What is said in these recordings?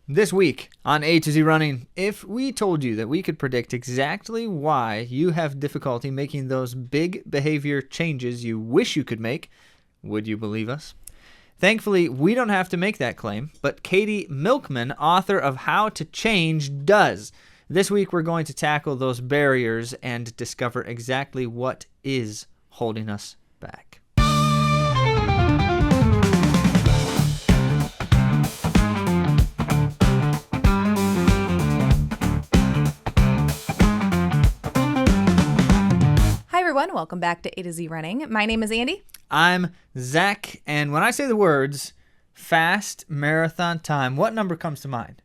This week on A to Z Running, if we told you that we could predict exactly why you have difficulty making those big behavior changes you wish you could make, would you believe us? Thankfully, we don't have to make that claim, but Katy Milkman, author of How to Change, does. This week, we're going to tackle those barriers and discover exactly what is holding us back. Hi everyone, welcome back to A to Z Running. My name is Andy. I'm Zach, and when I say the words fast marathon time, what number comes to mind?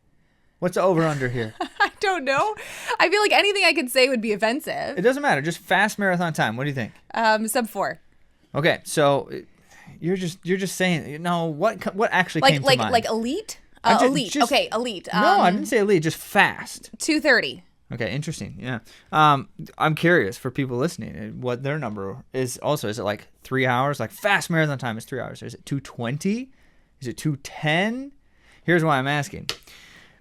What's the over-under here? I don't know. I feel like anything I could say would be offensive. It doesn't matter. Just fast marathon time. What do you think? Sub 4. Okay, so you're just saying, what actually came to mind? Like elite? Elite. Okay, elite. No, I didn't say elite, just fast. 2:30. Okay, interesting. Yeah. I'm curious for people listening what their number is also. Is it like 3 hours? Like fast marathon time is 3 hours. Is it 2:20? Is it 2:10? Here's why I'm asking.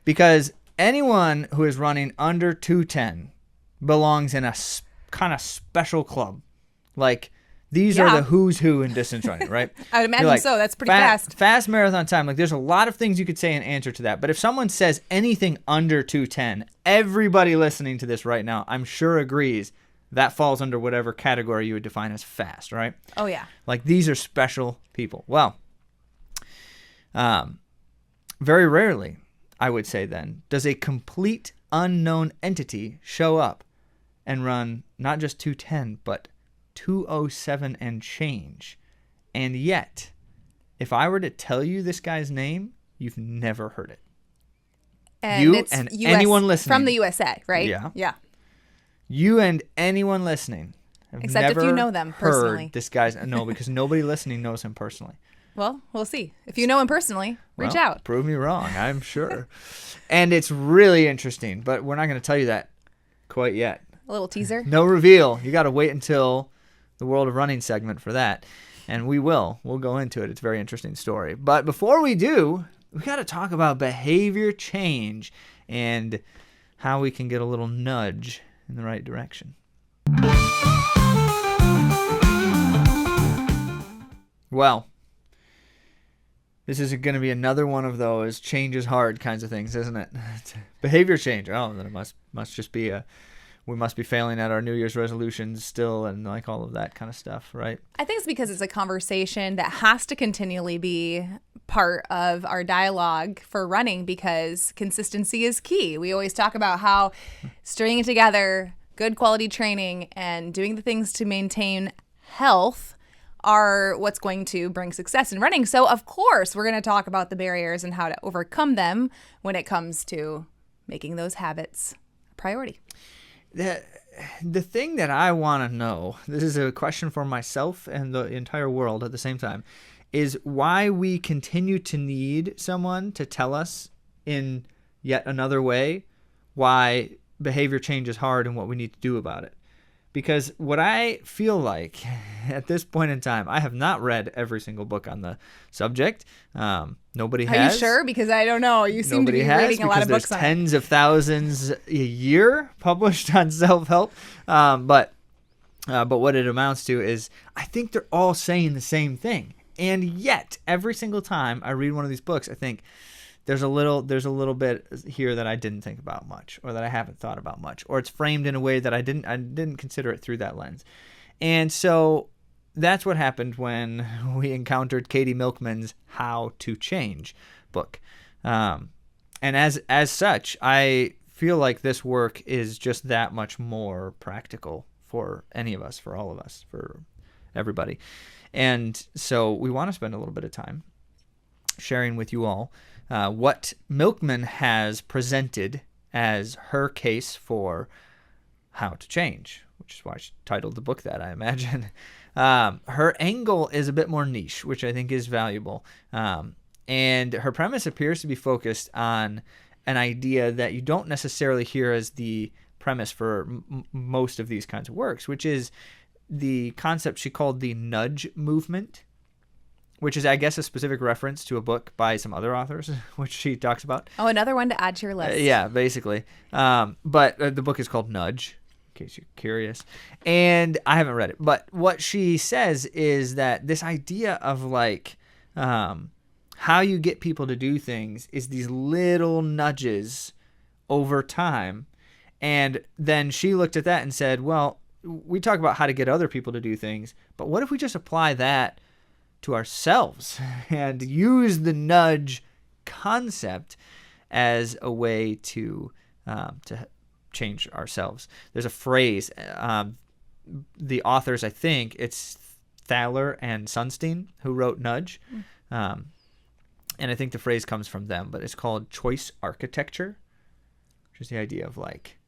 Because anyone who is running under 2:10 belongs in a kind of special club. Like, these are the who's who in distance running, right? I would imagine so. That's pretty fast. Fast marathon time. Like, there's a lot of things you could say in answer to that. But if someone says anything under 2:10, everybody listening to this right now, I'm sure agrees that falls under whatever category you would define as fast, right? Oh, yeah. Like, these are special people. Well, very rarely, I would say then, does a complete unknown entity show up and run not just 2:10, but 2:07 and change. And yet, if I were to tell you this guy's name, you've never heard it. And you it's and US, anyone listening. from the USA, right? Yeah. Yeah. You and anyone listening have Except if never you know them personally. heard this guy's... No, because nobody listening knows him personally. Well, we'll see. If you know him personally, reach out. Prove me wrong, I'm sure. And it's really interesting, but we're not going to tell you that quite yet. A little teaser. No reveal. You got to wait until the World of Running segment for that. And we will. We'll go into it. It's a very interesting story. But before we do, we got to talk about behavior change and how we can get a little nudge in the right direction. Well, this is going to be another one of those change is hard kinds of things, isn't it? Behavior change. Oh, then it must just be we must be failing at our New Year's resolutions still and like all of that kind of stuff, right? I think it's because it's a conversation that has to continually be part of our dialogue for running because consistency is key. We always talk about how stringing together good quality training and doing the things to maintain health are what's going to bring success in running. So, of course, we're going to talk about the barriers and how to overcome them when it comes to making those habits a priority. The thing that I want to know, this is a question for myself and the entire world at the same time, is why we continue to need someone to tell us in yet another way why behavior change is hard and what we need to do about it. Because what I feel like at this point in time, I have not read every single book on the subject. Nobody has. Are you sure? Because I don't know. You seem to be reading a lot of books on it. There's tens of thousands a year published on self-help. But what it amounts to is I think they're all saying the same thing. And yet, every single time I read one of these books, I think there's a little bit here that I didn't think about much, or that I haven't thought about much, or it's framed in a way that I didn't consider it through that lens. And so that's what happened when we encountered Katy Milkman's How to Change book. And as such, I feel like this work is just that much more practical for any of us, for all of us, for everybody. And so we want to spend a little bit of time sharing with you all what Milkman has presented as her case for how to change, which is why she titled the book that, I imagine. Her angle is a bit more niche, which I think is valuable. And her premise appears to be focused on an idea that you don't necessarily hear as the premise for most of these kinds of works, which is the concept she called the nudge movement, which is, I guess, a specific reference to a book by some other authors, which she talks about. Oh, another one to add to your list. Yeah, basically. But the book is called Nudge, in case you're curious. And I haven't read it. But what she says is that this idea of like how you get people to do things is these little nudges over time. And then she looked at that and said, well, we talk about how to get other people to do things, but what if we just apply that to ourselves and use the nudge concept as a way to change ourselves? There's a phrase, the authors, I think it's Thaler and Sunstein who wrote Nudge. And I think the phrase comes from them, but it's called choice architecture, which is the idea of like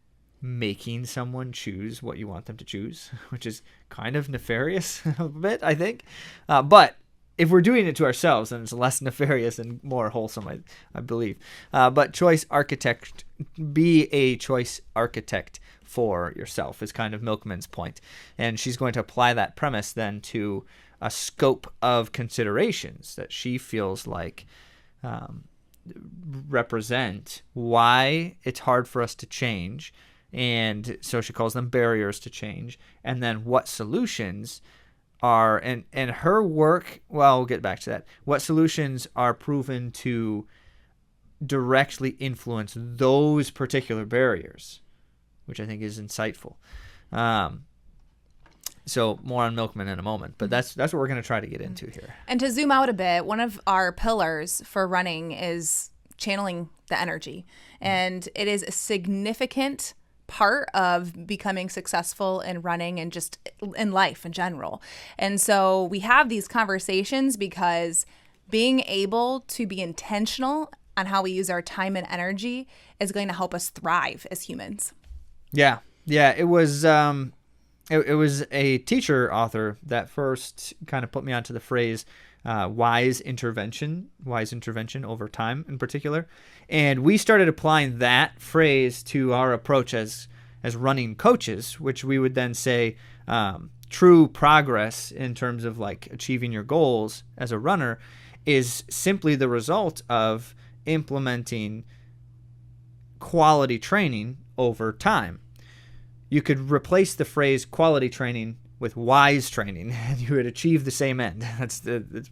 making someone choose what you want them to choose, which is kind of nefarious a bit, I think. But if we're doing it to ourselves, then it's less nefarious and more wholesome, I believe. But choice architect, be a choice architect for yourself is kind of Milkman's point. And she's going to apply that premise then to a scope of considerations that she feels like represent why it's hard for us to change. And so she calls them barriers to change. And then what solutions are, and her work, well, we'll get back to that. What solutions are proven to directly influence those particular barriers, which I think is insightful. So more on Milkman in a moment, but that's what we're going to try to get into here. And to zoom out a bit, one of our pillars for running is channeling the energy. And it is a significant part of becoming successful in running and just in life in general. And so we have these conversations because being able to be intentional on how we use our time and energy is going to help us thrive as humans. Yeah. It was it was a teacher author that first kind of put me onto the phrase wise intervention over time in particular. And we started applying that phrase to our approach as running coaches, which we would then say true progress in terms of like achieving your goals as a runner is simply the result of implementing quality training over time. You could replace the phrase quality training with wise training, and you would achieve the same end. That's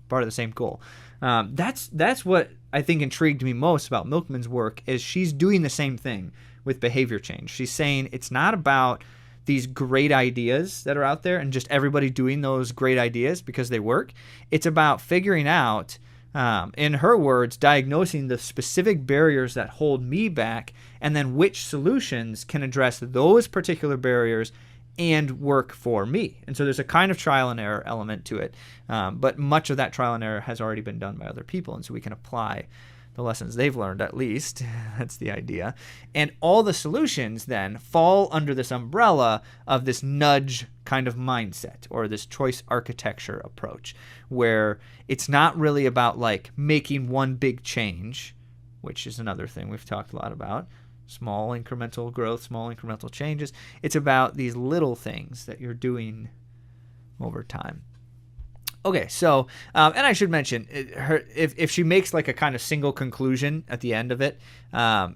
part of the same goal. That's what I think intrigued me most about Milkman's work is she's doing the same thing with behavior change. She's saying it's not about these great ideas that are out there and just everybody doing those great ideas because they work. It's about figuring out, in her words, diagnosing the specific barriers that hold me back and then which solutions can address those particular barriers and work for me. And so there's a kind of trial and error element to it. But much of that trial and error has already been done by other people. And so we can apply the lessons they've learned, at least. That's the idea. And all the solutions then fall under this umbrella of this nudge kind of mindset or this choice architecture approach, where it's not really about like making one big change, which is another thing we've talked a lot about. Small incremental growth, small incremental changes. It's about these little things that you're doing over time. Okay, so, and I should mention, if she makes like a kind of single conclusion at the end of it,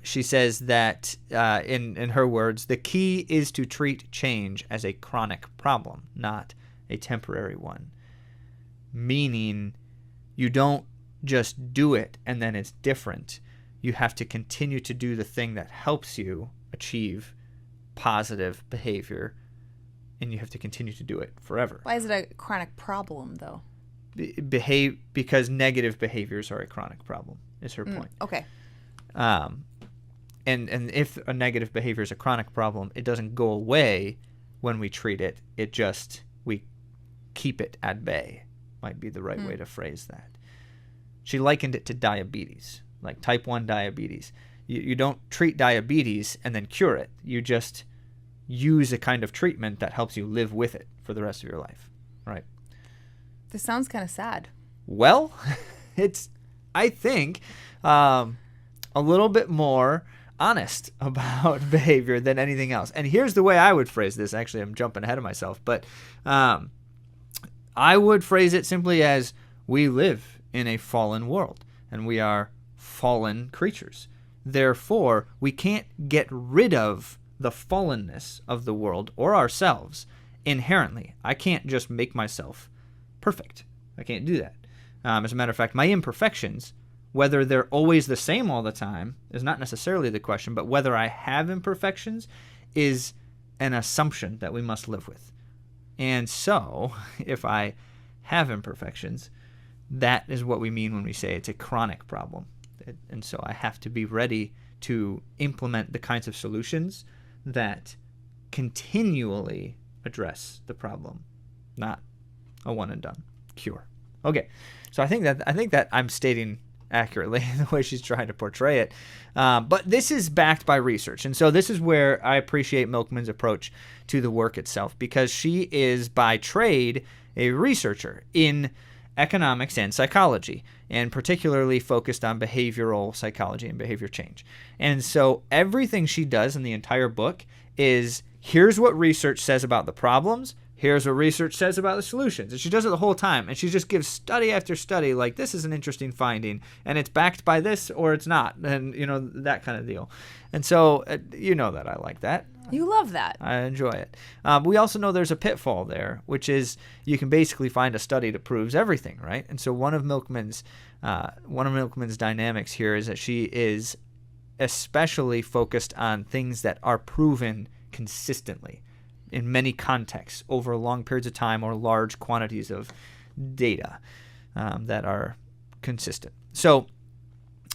she says that, in her words, the key is to treat change as a chronic problem, not a temporary one. Meaning, you don't just do it and then it's different. You have to continue to do the thing that helps you achieve positive behavior, and you have to continue to do it forever. Why is it a chronic problem, though? Because negative behaviors are a chronic problem, is her point. Okay. And if a negative behavior is a chronic problem, it doesn't go away when we treat it. We keep it at bay, might be the right way to phrase that. She likened it to diabetes, like type 1 diabetes. You don't treat diabetes and then cure it. You just use a kind of treatment that helps you live with it for the rest of your life, right? This sounds kind of sad. Well, it's, I think, a little bit more honest about behavior than anything else. And here's the way I would phrase this. Actually, I'm jumping ahead of myself, but I would phrase it simply as, we live in a fallen world, and we are fallen creatures. Therefore, we can't get rid of the fallenness of the world or ourselves inherently. I can't just make myself perfect. I can't do that. As a matter of fact, my imperfections, whether they're always the same all the time, is not necessarily the question, but whether I have imperfections is an assumption that we must live with. And so, if I have imperfections, that is what we mean when we say it's a chronic problem. And so I have to be ready to implement the kinds of solutions that continually address the problem, not a one and done cure. Okay, so I think that I'm stating accurately the way she's trying to portray it. But this is backed by research. And so this is where I appreciate Milkman's approach to the work itself, because she is by trade a researcher in economics and psychology, and particularly focused on behavioral psychology and behavior change. And so everything she does in the entire book is, here's what research says about the problems, here's what research says about the solutions. And she does it the whole time. And she just gives study after study, like, this is an interesting finding, and it's backed by this or it's not. And, that kind of deal. And so, that I like that. You love that. I enjoy it. We also know there's a pitfall there, which is you can basically find a study that proves everything, right? And so one of Milkman's dynamics here is that she is especially focused on things that are proven consistently in many contexts over long periods of time or large quantities of data that are consistent. So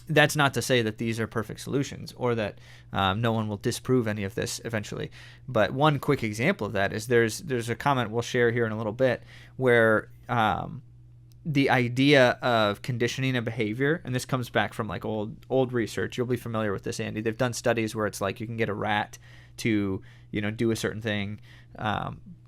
that's not to say that these are perfect solutions or that no one will disprove any of this eventually. But one quick example of that is there's a comment we'll share here in a little bit where the idea of conditioning a behavior, and this comes back from like old research. You'll be familiar with this, Andy. They've done studies where it's like you can get a rat to do a certain thing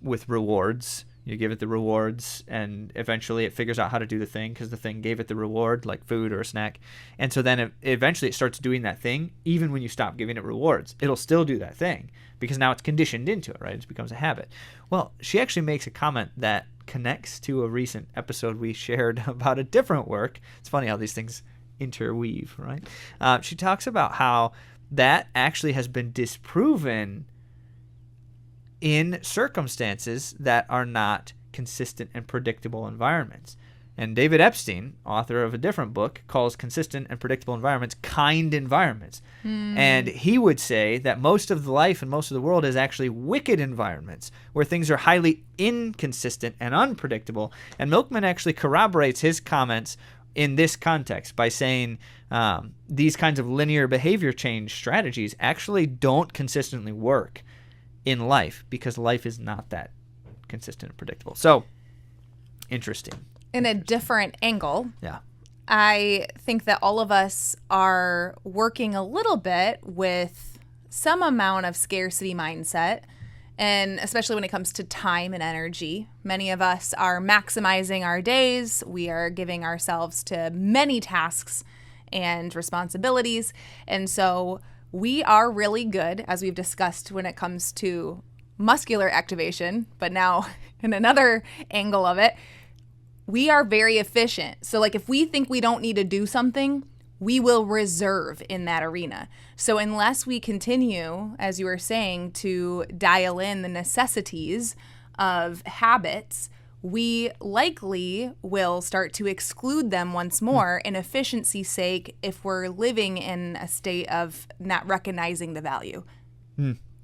with rewards. You give it the rewards, and eventually it figures out how to do the thing because the thing gave it the reward, like food or a snack. And so then eventually it starts doing that thing even when you stop giving it rewards. It'll still do that thing because now it's conditioned into it, right? It becomes a habit. Well, she actually makes a comment that connects to a recent episode we shared about a different work. It's funny how these things interweave, right? She talks about how that actually has been disproven in circumstances that are not consistent and predictable environments. And David Epstein, author of a different book, calls consistent and predictable environments kind environments. And he would say that most of the life and most of the world is actually wicked environments where things are highly inconsistent and unpredictable. And Milkman actually corroborates his comments in this context by saying these kinds of linear behavior change strategies actually don't consistently work in life because life is not that consistent and predictable. So, interesting. In a different angle, yeah, I think that all of us are working a little bit with some amount of scarcity mindset, and especially when it comes to time and energy. Many of us are maximizing our days. We are giving ourselves to many tasks and responsibilities. And so we are really good, as we've discussed, when it comes to muscular activation, but now in another angle of it, we are very efficient. So like if we think we don't need to do something, we will reserve in that arena. So unless we continue, as you were saying, to dial in the necessities of habits, we likely will start to exclude them once more in efficiency's sake if we're living in a state of not recognizing the value.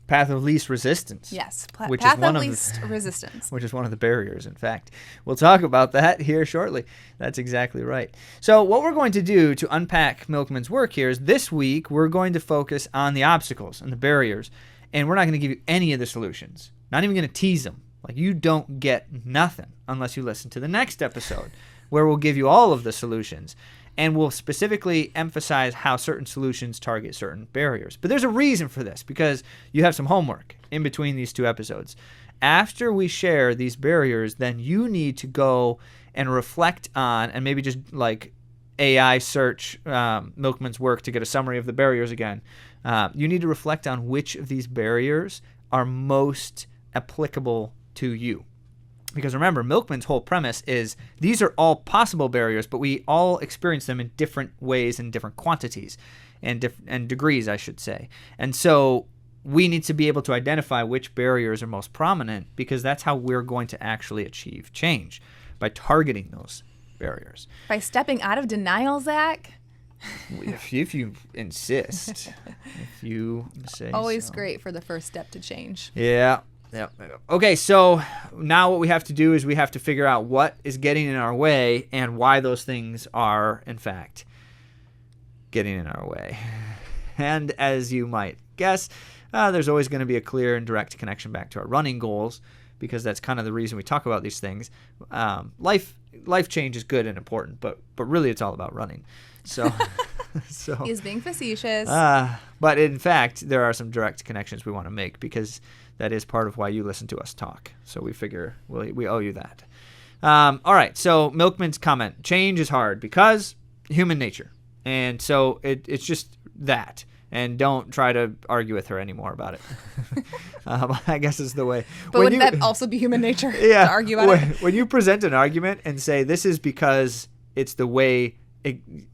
Path of least resistance. Yes, path of least resistance. Which is one of the barriers, in fact. We'll talk about that here shortly. That's exactly right. So what we're going to do to unpack Milkman's work here is this week we're going to focus on the obstacles and the barriers, and we're not going to give you any of the solutions. Not even going to tease them. Like, you don't get nothing unless you listen to the next episode where we'll give you all of the solutions. And we'll specifically emphasize how certain solutions target certain barriers. But there's a reason for this, because you have some homework in between these two episodes. After we share these barriers, then you need to go and reflect on, and maybe just like AI search Milkman's work to get a summary of the barriers again. You need to reflect on which of these barriers are most applicable to you. Because remember, Milkman's whole premise is these are all possible barriers, but we all experience them in different ways and different quantities and degrees, I should say. And so we need to be able to identify which barriers are most prominent, because that's how we're going to actually achieve change, by targeting those barriers. By stepping out of denial, Zach? If you insist. If you say Always so. great for the first step to change. Yeah. Yeah. Okay, so now what we have to do is we have to figure out what is getting in our way and why those things are, in fact, getting in our way. And as you might guess, there's always going to be a clear and direct connection back to our running goals, because that's kind of the reason we talk about these things. Life change is good and important, but really it's all about running. So, He's being facetious. But in fact, there are some direct connections we want to make, because that is part of why you listen to us talk. So we figure we owe you that. All right. So Milkman's comment: change is hard because human nature, and so it's just that. And don't try to argue with her anymore about it. I guess is the way. But wouldn't that also be human nature to argue about it? When you present an argument and say this is because it's the way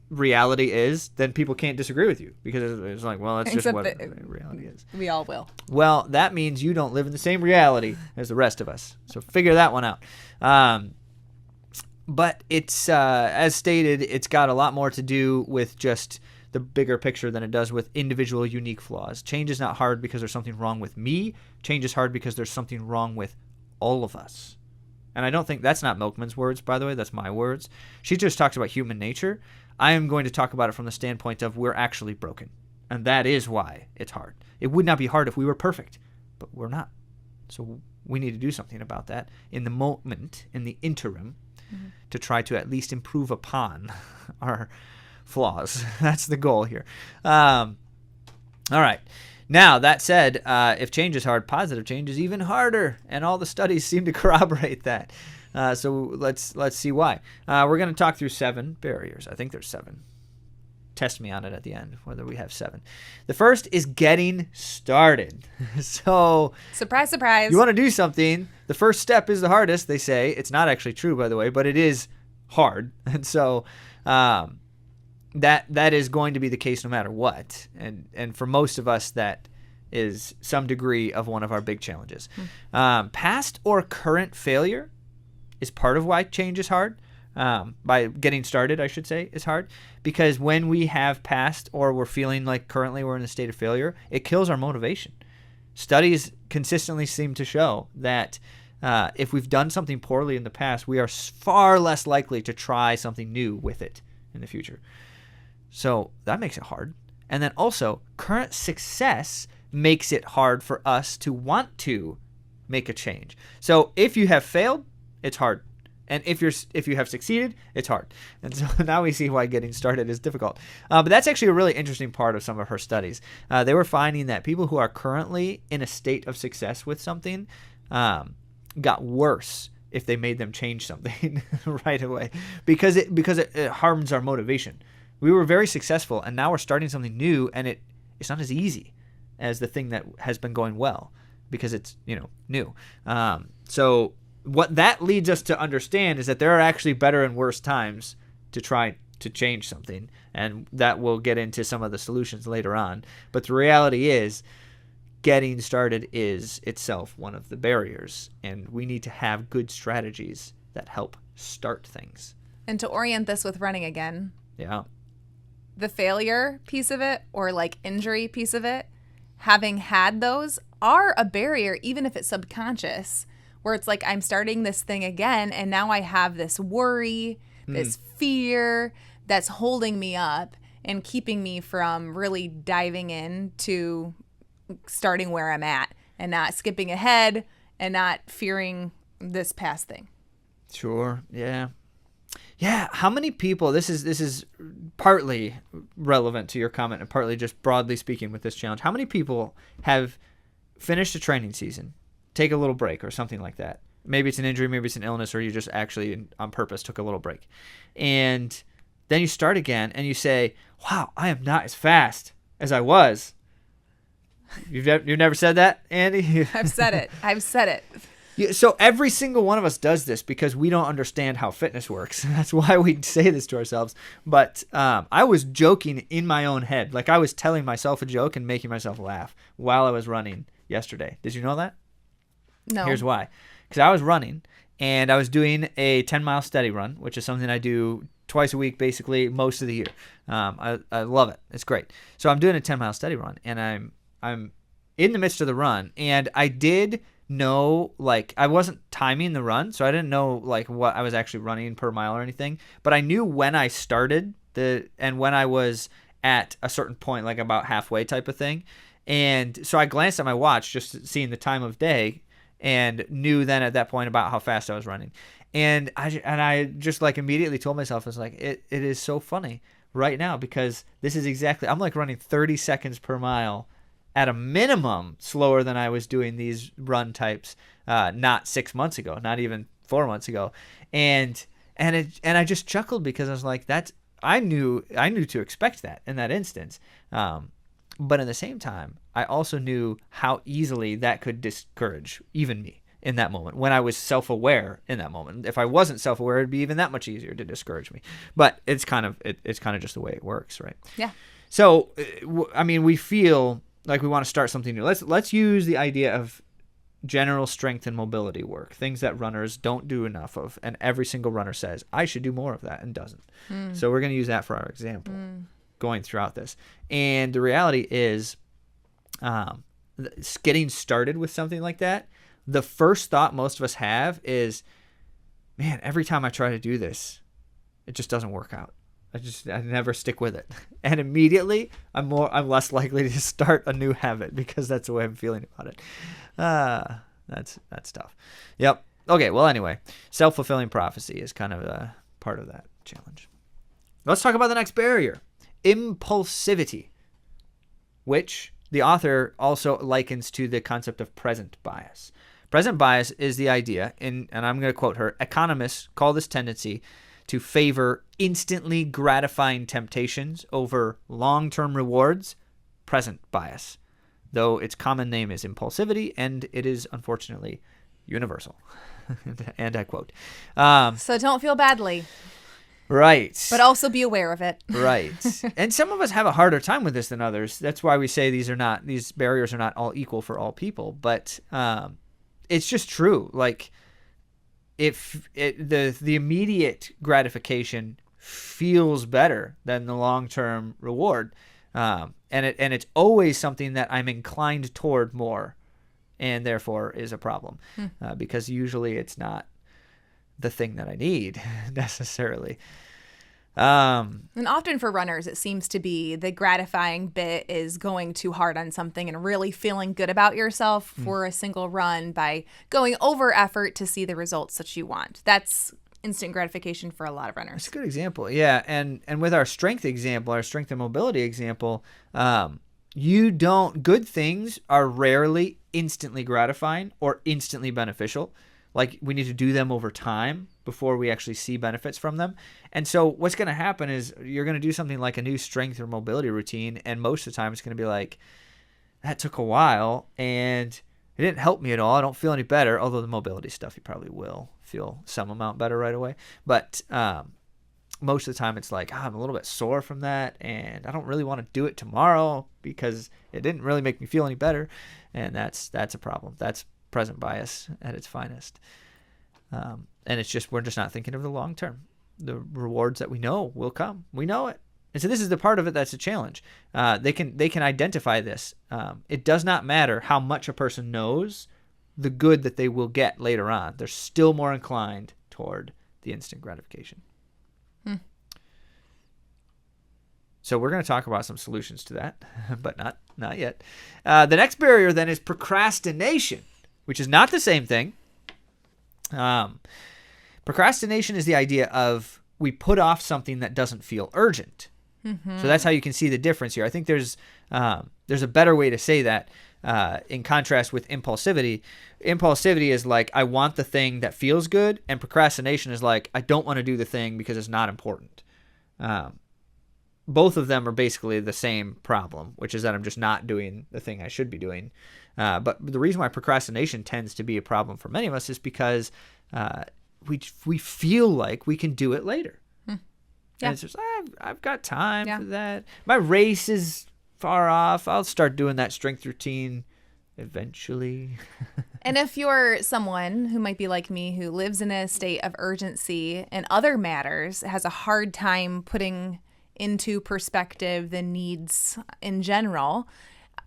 reality is, then people can't disagree with you, because it's like, well, that's just what reality is. We all will. Well, that means you don't live in the same reality as the rest of us. So figure that one out. But it's, as stated, it's got a lot more to do with just the bigger picture than it does with individual unique flaws. Change is not hard because there's something wrong with me. Change is hard because there's something wrong with all of us. And I don't think that's not Milkman's words, by the way. That's my words. She just talks about human nature. I am going to talk about it from the standpoint of we're actually broken. And that is why it's hard. It would not be hard if we were perfect, but we're not. So we need to do something about that in the moment, in the interim, to try to at least improve upon our flaws. That's the goal here. All right. Now, that said, if change is hard, positive change is even harder, and all the studies seem to corroborate that. So let's see why. We're going to talk through 7 barriers. I think there's 7. Test me on it at the end, whether we have 7. The first is getting started. So, surprise, surprise. You want to do something, the first step is the hardest, they say. It's not actually true, by the way, but it is hard. And so that is going to be the case no matter what. And for most of us, that is some degree of one of our big challenges. Past or current failure is part of why change is hard. By getting started, I should say, is hard, because when we have passed or we're feeling like currently we're in a state of failure, it kills our motivation. Studies consistently seem to show that if we've done something poorly in the past, we are far less likely to try something new with it in the future. So that makes it hard. And then also, current success makes it hard for us to want to make a change. So if you have failed, it's hard. And if you have succeeded, it's hard. And so now we see why getting started is difficult. But that's actually a really interesting part of some of her studies. They were finding that people who are currently in a state of success with something got worse if they made them change something right away, because it harms our motivation. We were very successful, and now we're starting something new, and it's not as easy as the thing that has been going well, because it's new. So what that leads us to understand is that there are actually better and worse times to try to change something, and that we'll get into some of the solutions later on. But the reality is, getting started is itself one of the barriers, and we need to have good strategies that help start things. And to orient this with running again. Yeah. The failure piece of it, or like injury piece of it, having had those are a barrier, even if it's subconscious, where it's like I'm starting this thing again, and now I have this worry, this fear that's holding me up and keeping me from really diving into starting where I'm at and not skipping ahead and not fearing this past thing. Sure. Yeah. Yeah. How many people, this is partly relevant to your comment and partly just broadly speaking with this challenge. How many people have finished a training season, take a little break or something like that? Maybe it's an injury, maybe it's an illness, or you just actually on purpose took a little break. And then you start again and you say, wow, I am not as fast as I was. You've never said that, Andy? I've said it. Yeah, so every single one of us does this because we don't understand how fitness works. That's why we say this to ourselves. But I was joking in my own head. Like I was telling myself a joke and making myself laugh while I was running yesterday. Did you know that? No. Here's why. Because I was running and I was doing a 10-mile steady run, which is something I do twice a week, basically most of the year. I love it. It's great. So I'm doing a 10-mile steady run, and I'm in the midst of the run, and I did know, like, I wasn't timing the run, so I didn't know like what I was actually running per mile or anything. But I knew when I started and when I was at a certain point, like about halfway type of thing. And so I glanced at my watch, just seeing the time of day, and knew then at that point about how fast I was running. And I just like immediately told myself, I was like, it is so funny right now because this is exactly, I'm like running 30 seconds per mile at a minimum slower than I was doing these run types not 6 months ago, not even 4 months ago. And I just chuckled because I was like, I knew to expect that in that instance. But at the same time, I also knew how easily that could discourage even me in that moment when I was self-aware in that moment. If I wasn't self-aware, it'd be even that much easier to discourage me. But it's kind of just the way it works, right? Yeah. So, I mean, we feel like we want to start something new. Let's use the idea of general strength and mobility work, things that runners don't do enough of, and every single runner says, I should do more of that, and doesn't. So we're going to use that for our example going throughout this. And the reality is getting started with something like that, the first thought most of us have is, man, every time I try to do this, it just doesn't work out. I never stick with it. And immediately I'm less likely to start a new habit because that's the way I'm feeling about it. That's tough. Yep. Okay. Well, anyway, self-fulfilling prophecy is kind of a part of that challenge. Let's talk about the next barrier, impulsivity, which the author also likens to the concept of present bias. Present bias is the idea, and I'm going to quote her, economists call this tendency to favor instantly gratifying temptations over long-term rewards, present bias, though its common name is impulsivity, and it is unfortunately universal. And I quote. So don't feel badly. Right. But also be aware of it. Right. And some of us have a harder time with this than others. That's why we say these barriers are not all equal for all people. But it's just true. Like, if the immediate gratification feels better than the long-term reward, and it's always something that I'm inclined toward more, and therefore is a problem, because usually it's not the thing that I need necessarily. And often for runners, it seems to be the gratifying bit is going too hard on something and really feeling good about yourself for a single run by going over effort to see the results that you want. That's instant gratification for a lot of runners. That's a good example. Yeah. And with our strength example, our strength and mobility example, good things are rarely instantly gratifying or instantly beneficial. Like, we need to do them over time before we actually see benefits from them. And so what's going to happen is you're going to do something like a new strength or mobility routine, and most of the time it's going to be like, that took a while, and it didn't help me at all. I don't feel any better, although the mobility stuff you probably will feel some amount better right away. But most of the time it's like, I'm a little bit sore from that, and I don't really want to do it tomorrow because it didn't really make me feel any better, and that's a problem. That's present bias at its finest. And it's just, we're just not thinking of the long term. The rewards that we know will come. We know it. And so this is the part of it that's a challenge. They can identify this. It does not matter how much a person knows the good that they will get later on. They're still more inclined toward the instant gratification. So we're going to talk about some solutions to that, but not yet. The next barrier then is procrastination, which is not the same thing. Procrastination is the idea of we put off something that doesn't feel urgent. So that's how you can see the difference here. I think there's a better way to say that in contrast with impulsivity. Impulsivity is like, I want the thing that feels good, and procrastination is like, I don't want to do the thing because it's not important. both of them are basically the same problem, which is that I'm just not doing the thing I should be doing. But the reason why procrastination tends to be a problem for many of us is because we feel like we can do it later. Yeah. And it's just, I've got time for that. My race is far off. I'll start doing that strength routine eventually. And if you're someone who might be like me, who lives in a state of urgency in other matters, has a hard time putting into perspective the needs in general,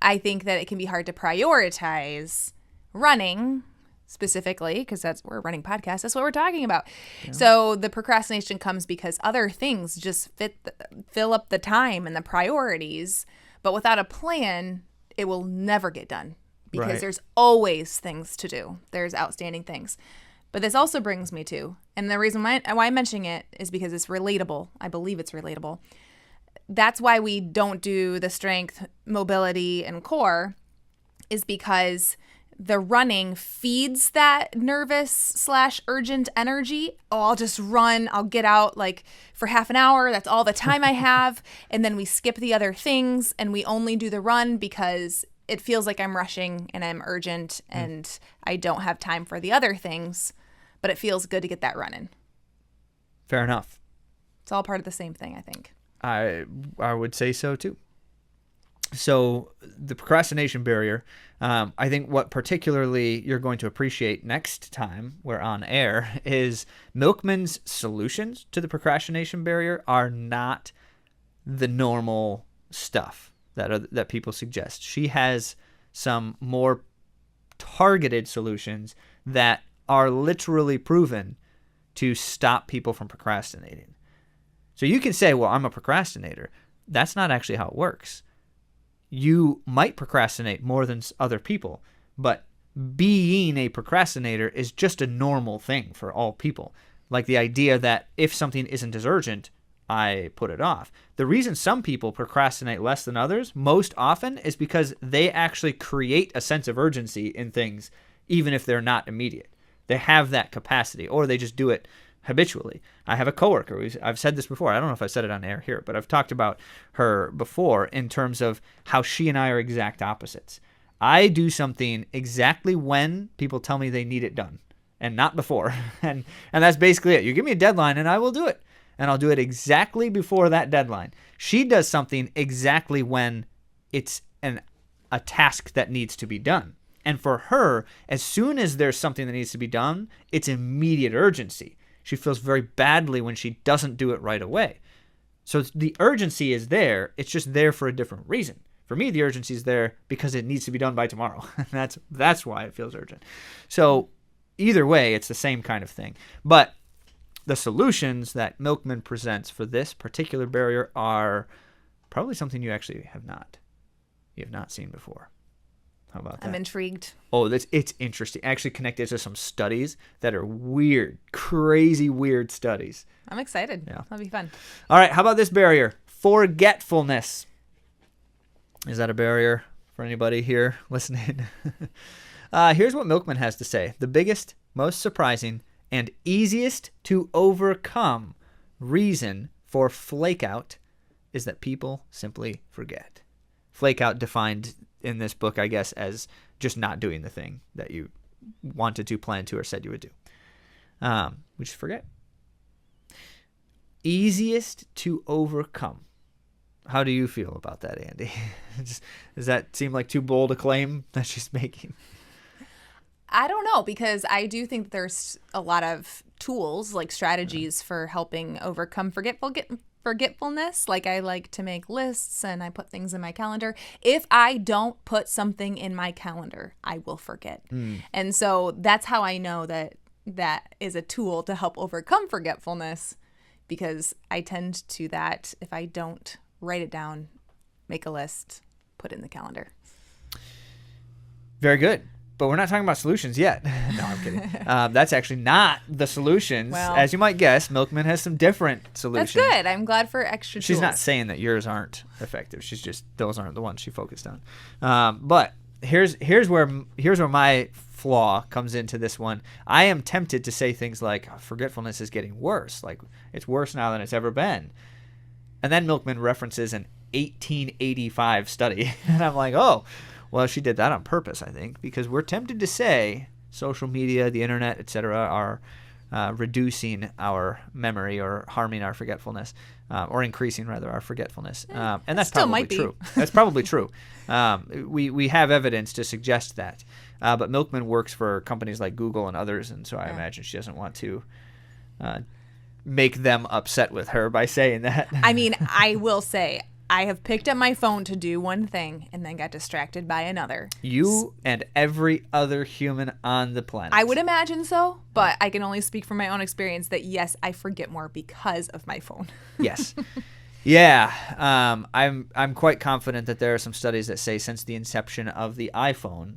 I think that it can be hard to prioritize running specifically, because we're a running podcast. That's what we're talking about. Yeah. So the procrastination comes because other things just fill up the time and the priorities. But without a plan, it will never get done because there's always things to do. There's outstanding things. But this also brings me to, and the reason why I'm mentioning it is because it's relatable. I believe it's relatable. That's why we don't do the strength, mobility, and core, is because the running feeds that nervous/urgent energy. Oh, I'll just run. I'll get out like for half an hour. That's all the time I have. And then we skip the other things and we only do the run because it feels like I'm rushing and I'm urgent and I don't have time for the other things, but it feels good to get that running. Fair enough. It's all part of the same thing, I think. I would say so too. So the procrastination barrier, I think what particularly you're going to appreciate next time we're on air is Milkman's solutions to the procrastination barrier are not the normal stuff that people suggest. She has some more targeted solutions that are literally proven to stop people from procrastinating. So you can say, well, I'm a procrastinator. That's not actually how it works. You might procrastinate more than other people, but being a procrastinator is just a normal thing for all people. Like the idea that if something isn't as urgent, I put it off. The reason some people procrastinate less than others most often is because they actually create a sense of urgency in things, even if they're not immediate. They have that capacity, or they just do it habitually. I have a coworker. I've said this before. I don't know if I said it on air here, but I've talked about her before in terms of how she and I are exact opposites. I do something exactly when people tell me they need it done and not before. And that's basically it. You give me a deadline and I will do it. And I'll do it exactly before that deadline. She does something exactly when it's a task that needs to be done. And for her, as soon as there's something that needs to be done, it's immediate urgency. She feels very badly when she doesn't do it right away. So the urgency is there. It's just there for a different reason. For me, the urgency is there because it needs to be done by tomorrow. That's why it feels urgent. So either way, it's the same kind of thing. But the solutions that Milkman presents for this particular barrier are probably something you actually have not seen before. How about that? I'm intrigued. Oh, it's interesting. Actually connected to some studies that are weird, crazy weird studies. I'm excited. Yeah. That'll be fun. All right, how about this barrier? Forgetfulness. Is that a barrier for anybody here listening? Here's what Milkman has to say. The biggest, most surprising, and easiest to overcome reason for flake out is that people simply forget. Flake out defined in this book, I guess, as just not doing the thing that you wanted to, planned to, or said you would do. We just forget. Easiest to overcome. How do you feel about that, Andy? Does that seem like too bold a claim that she's making? I don't know, because I do think there's a lot of tools, like strategies for helping overcome forgetfulness. Like I like to make lists and I put things in my calendar. If I don't put something in my calendar, I will forget. And so that's how I know that is a tool to help overcome forgetfulness, because I tend to that if I don't write it down, make a list, put it in the calendar. Very good. But we're not talking about solutions yet. No, I'm kidding. That's actually not the solutions. Well, as you might guess, Milkman has some different solutions. That's good. I'm glad for extra tools. She's not saying that yours aren't effective. She's just, those aren't the ones she focused on. But here's where my flaw comes into this one. I am tempted to say things like, forgetfulness is getting worse. Like, it's worse now than it's ever been. And then Milkman references an 1885 study. And I'm like, oh, well, she did that on purpose, I think, because we're tempted to say social media, the internet, etc., are reducing our memory or harming our forgetfulness, or increasing, rather, our forgetfulness. And that's probably true. That's probably true. We have evidence to suggest that. But Milkman works for companies like Google and others, and so I imagine she doesn't want to make them upset with her by saying that. I mean, I will say, I have picked up my phone to do one thing and then got distracted by another. You and every other human on the planet. I would imagine so, but I can only speak from my own experience that, yes, I forget more because of my phone. Yes. Yeah. I'm quite confident that there are some studies that say since the inception of the iPhone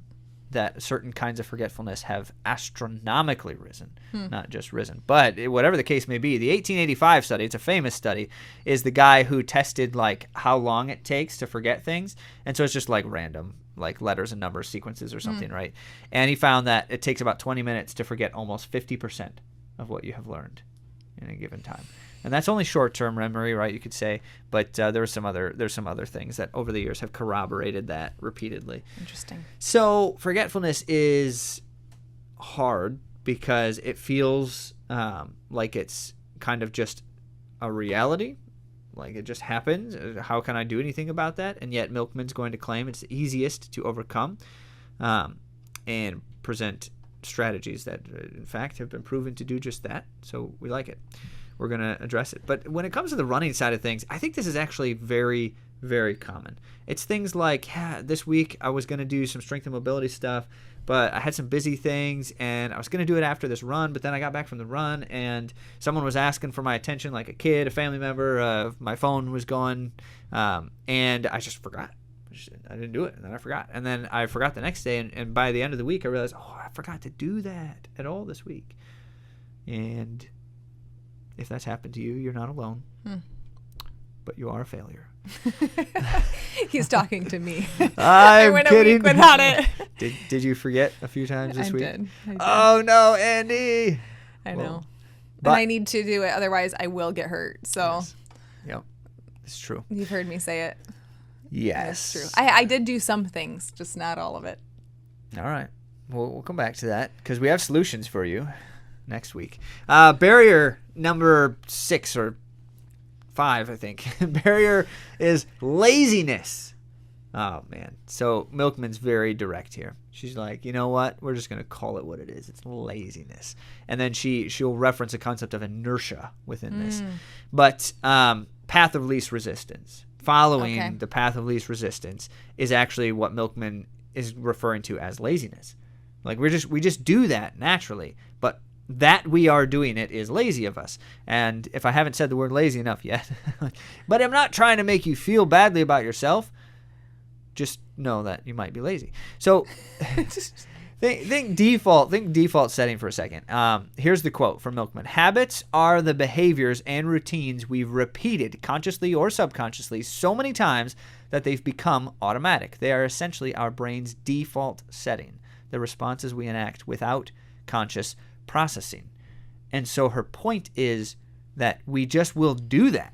that certain kinds of forgetfulness have astronomically risen, not just risen. But whatever the case may be, the 1885 study, it's a famous study, is the guy who tested like how long it takes to forget things. And so it's just like random, like letters and numbers sequences or something, right? And he found that it takes about 20 minutes to forget almost 50% of what you have learned in a given time. And that's only short-term memory, right? You could say, but there's some other things that over the years have corroborated that repeatedly. Interesting. So forgetfulness is hard because it feels like it's kind of just a reality, like it just happens. How can I do anything about that? And yet Milkman's going to claim it's the easiest to overcome, and present strategies that, in fact, have been proven to do just that. So we like it. We're going to address it. But when it comes to the running side of things, I think this is actually very, very common. It's things like, this week I was going to do some strength and mobility stuff, but I had some busy things, and I was going to do it after this run, but then I got back from the run, and someone was asking for my attention, like a kid, a family member, my phone was going, and I just forgot. I didn't do it, and then I forgot. And then I forgot the next day, and by the end of the week, I realized, I forgot to do that at all this week. And if that's happened to you, you're not alone. But you are a failure. He's talking to me. I went kidding. a week without it. Did you forget a few times this week? I did. Oh, no, Andy. I know. But I need to do it. Otherwise, I will get hurt. So. Yes. Yep. It's true. You've heard me say it. Yes. That's true. I did do some things, just not all of it. All right. We'll come back to that because we have solutions for you next week. Barrier number 6 or 5, I think. Barrier is laziness. Oh, man. So Milkman's very direct here. She's like, you know what? We're just going to call it what it is. It's laziness. And then she'll reference a concept of inertia within this. But path of least resistance. Following the path of least resistance is actually what Milkman is referring to as laziness. Like we just do that naturally, but that we are doing it is lazy of us. And if I haven't said the word lazy enough yet, but I'm not trying to make you feel badly about yourself. Just know that you might be lazy. So think default setting for a second. Here's the quote from Milkman. Habits are the behaviors and routines we've repeated consciously or subconsciously so many times that they've become automatic. They are essentially our brain's default setting, the responses we enact without conscious processing. And so her point is that we just will do that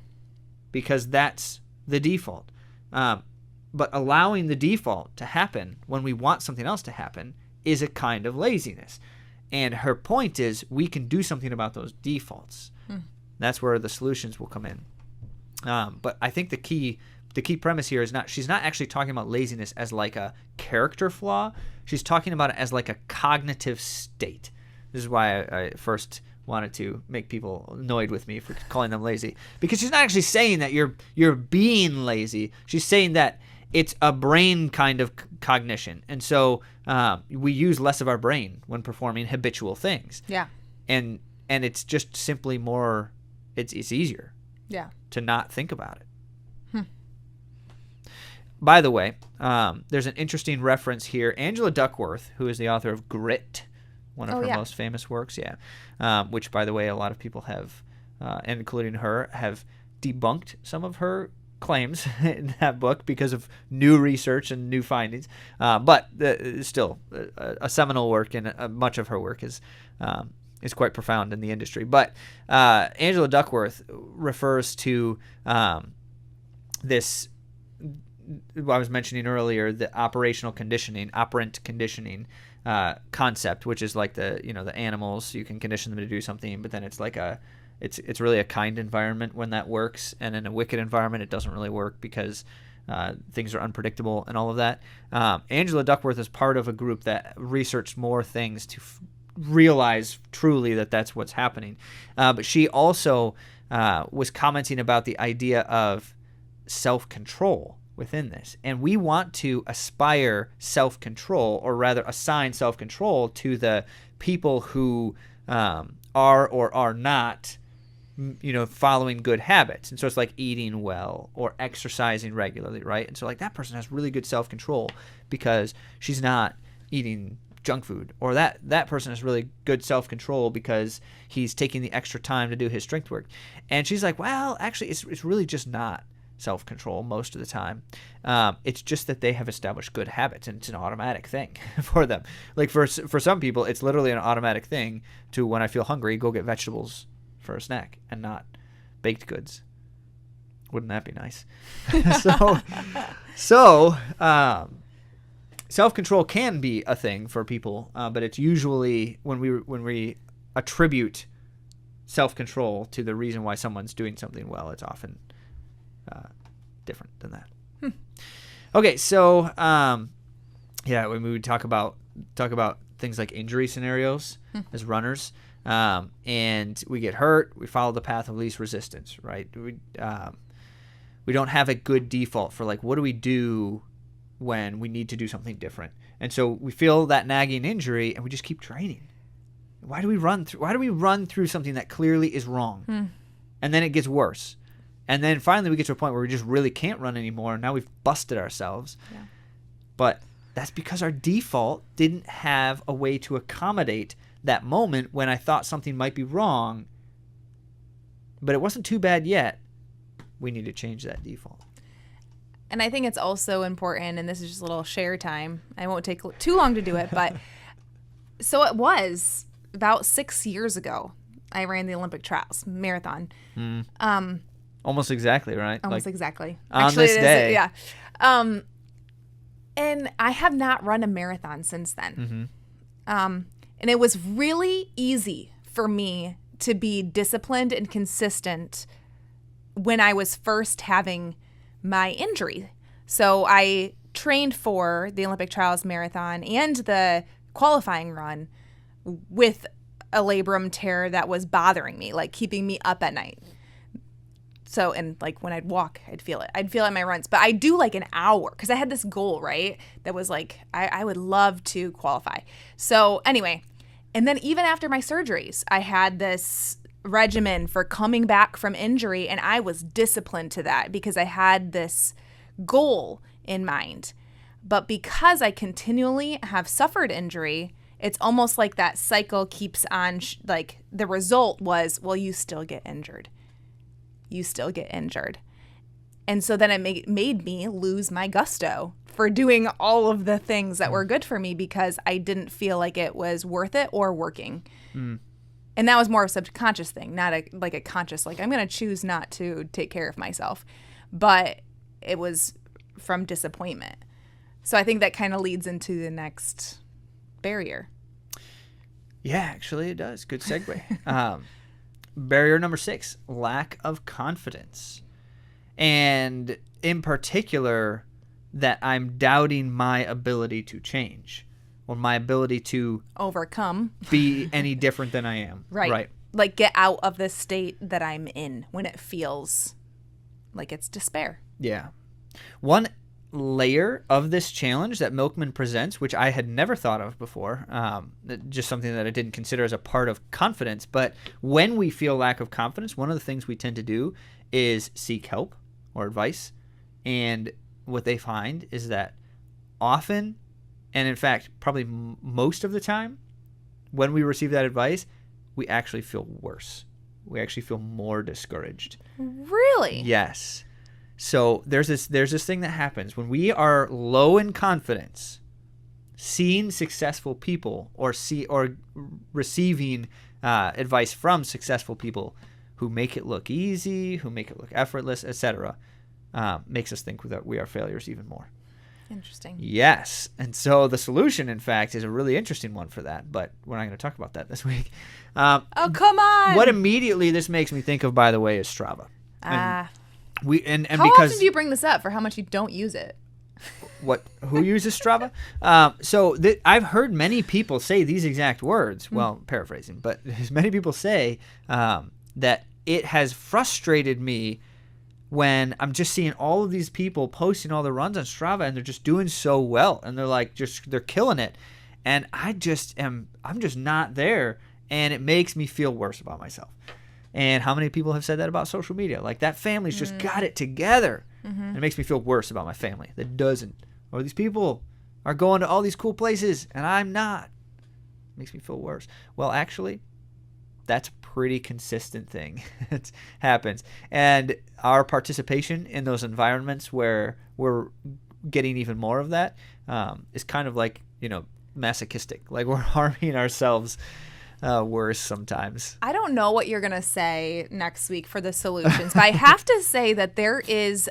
because that's the default. But allowing the default to happen when we want something else to happen is a kind of laziness. And her point is we can do something about those defaults. That's where the solutions will come in. But I think the key premise here is she's not actually talking about laziness as like a character flaw. She's talking about it as like a cognitive state. This is why I first wanted to make people annoyed with me for calling them lazy. Because she's not actually saying that you're being lazy. She's saying that it's a brain kind of cognition. And so we use less of our brain when performing habitual things. Yeah. And it's just simply more, it's easier to not think about it. By the way, there's an interesting reference here. Angela Duckworth, who is the author of Grit, one of her most famous works, which, by the way, a lot of people have, and including her, have debunked some of her claims in that book because of new research and new findings. But still, a seminal work, and much of her work is quite profound in the industry. But Angela Duckworth refers to this, what I was mentioning earlier, the operant conditioning concept, which is like the animals, you can condition them to do something, but then it's like it's really a kind environment when that works, and in a wicked environment it doesn't really work because things are unpredictable and all of that. Angela Duckworth is part of a group that researched more things to realize truly that that's what's happening. But she also was commenting about the idea of self-control within this. And we want to aspire self-control, or rather assign self-control to the people who are or are not following good habits. And so it's like eating well or exercising regularly, right? And so like that person has really good self-control because she's not eating junk food, or that person has really good self-control because he's taking the extra time to do his strength work. And she's like, well, actually it's really just not self-control most of the time. It's just that they have established good habits, and it's an automatic thing for them. Like for some people, it's literally an automatic thing to, when I feel hungry, go get vegetables for a snack and not baked goods. Wouldn't that be nice? So self-control can be a thing for people, but it's usually when we attribute self-control to the reason why someone's doing something well, it's often different than that. Okay, so when we would talk about things like injury scenarios as runners, and we get hurt, we follow the path of least resistance, right? We don't have a good default for like, what do we do when we need to do something different? And so we feel that nagging injury and we just keep training. Why do we run through something that clearly is wrong? And then it gets worse. And then finally we get to a point where we just really can't run anymore. And now we've busted ourselves. Yeah. But that's because our default didn't have a way to accommodate that moment when I thought something might be wrong, but it wasn't too bad yet. We need to change that default. And I think it's also important, and this is just a little share time. I won't take too long to do it, but so it was about 6 years ago, I ran the Olympic trials marathon. Almost exactly, right? Almost exactly. On actually, this day. Yeah. And I have not run a marathon since then. And it was really easy for me to be disciplined and consistent when I was first having my injury. So I trained for the Olympic trials marathon and the qualifying run with a labrum tear that was bothering me, like keeping me up at night. So, and like when I'd walk, I'd feel it. I'd feel it in my runs. But I do like an hour because I had this goal, right? That was like, I would love to qualify. So anyway, and then even after my surgeries, I had this regimen for coming back from injury, and I was disciplined to that because I had this goal in mind. But because I continually have suffered injury, it's almost like that cycle keeps on, like the result was, well, you still get injured. You still get injured. And so then it made me lose my gusto for doing all of the things that were good for me because I didn't feel like it was worth it or working. And that was more of a subconscious thing, not a conscious, like I'm going to choose not to take care of myself. But it was from disappointment. So I think that kind of leads into the next barrier. Yeah, actually it does. Good segue. Barrier number 6, lack of confidence. And in particular, that I'm doubting my ability to change or my ability to overcome, be any different than I am. Right. Like get out of the state that I'm in when it feels like it's despair. Yeah. One layer of this challenge that Milkman presents, which I had never thought of before, just something that I didn't consider as a part of confidence. But when we feel lack of confidence, one of the things we tend to do is seek help or advice. And what they find is that often, and in fact, probably most of the time, when we receive that advice, we actually feel worse. We actually feel more discouraged. Really? Yes. So there's this thing that happens when we are low in confidence. Seeing successful people or receiving advice from successful people who make it look easy, who make it look effortless, etc., makes us think that we are failures even more. Interesting. Yes. And so the solution, in fact, is a really interesting one for that, but we're not going to talk about that this week. Oh, come on. What immediately this makes me think of, by the way, is Strava. How Because often do you bring this up for how much you don't use it? Who uses Strava? I've heard many people say these exact words. Well, paraphrasing, but as many people say that it has frustrated me when I'm just seeing all of these people posting all their runs on Strava and they're just doing so well and they're killing it, and I'm just not there, and it makes me feel worse about myself. And how many people have said that about social media? Like, that family's just got it together. And it makes me feel worse about my family that doesn't. Or these people are going to all these cool places and I'm not. It makes me feel worse. Well, actually, that's a pretty consistent thing that happens. And our participation in those environments where we're getting even more of that is kind of like, masochistic. Like, we're harming ourselves worse sometimes. I don't know what you're going to say next week for the solutions, but I have to say that there is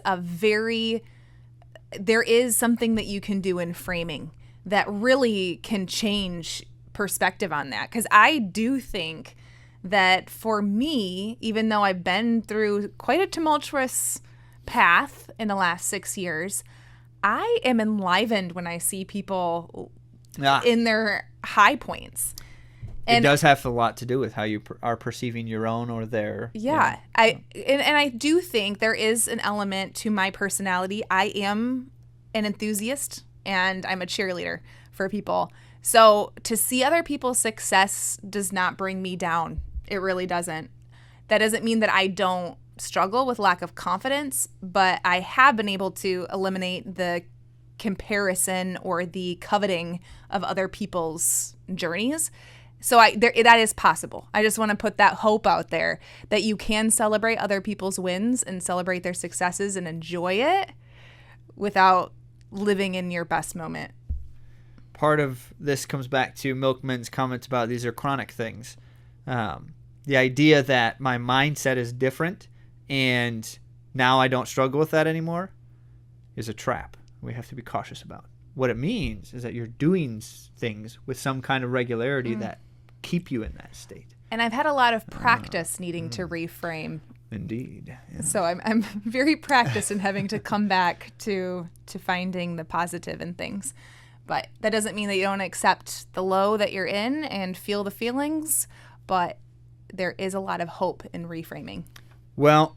something that you can do in framing that really can change perspective on that. Because I do think that for me, even though I've been through quite a tumultuous path in the last 6 years, I am enlivened when I see people in their high points. It does have a lot to do with how you are perceiving your own or their. Yeah. I do think there is an element to my personality. I am an enthusiast and I'm a cheerleader for people. So to see other people's success does not bring me down. It really doesn't. That doesn't mean that I don't struggle with lack of confidence, but I have been able to eliminate the comparison or the coveting of other people's journeys. So that is possible. I just want to put that hope out there that you can celebrate other people's wins and celebrate their successes and enjoy it without living in your best moment. Part of this comes back to Milkman's comments about these are chronic things. The idea that my mindset is different and now I don't struggle with that anymore is a trap we have to be cautious about. What it means is that you're doing things with some kind of regularity that keep you in that state. And I've had a lot of practice needing to reframe. Indeed. Yeah. So I'm very practiced in having to come back to finding the positive in things. But that doesn't mean that you don't accept the low that you're in and feel the feelings, but there is a lot of hope in reframing. Well,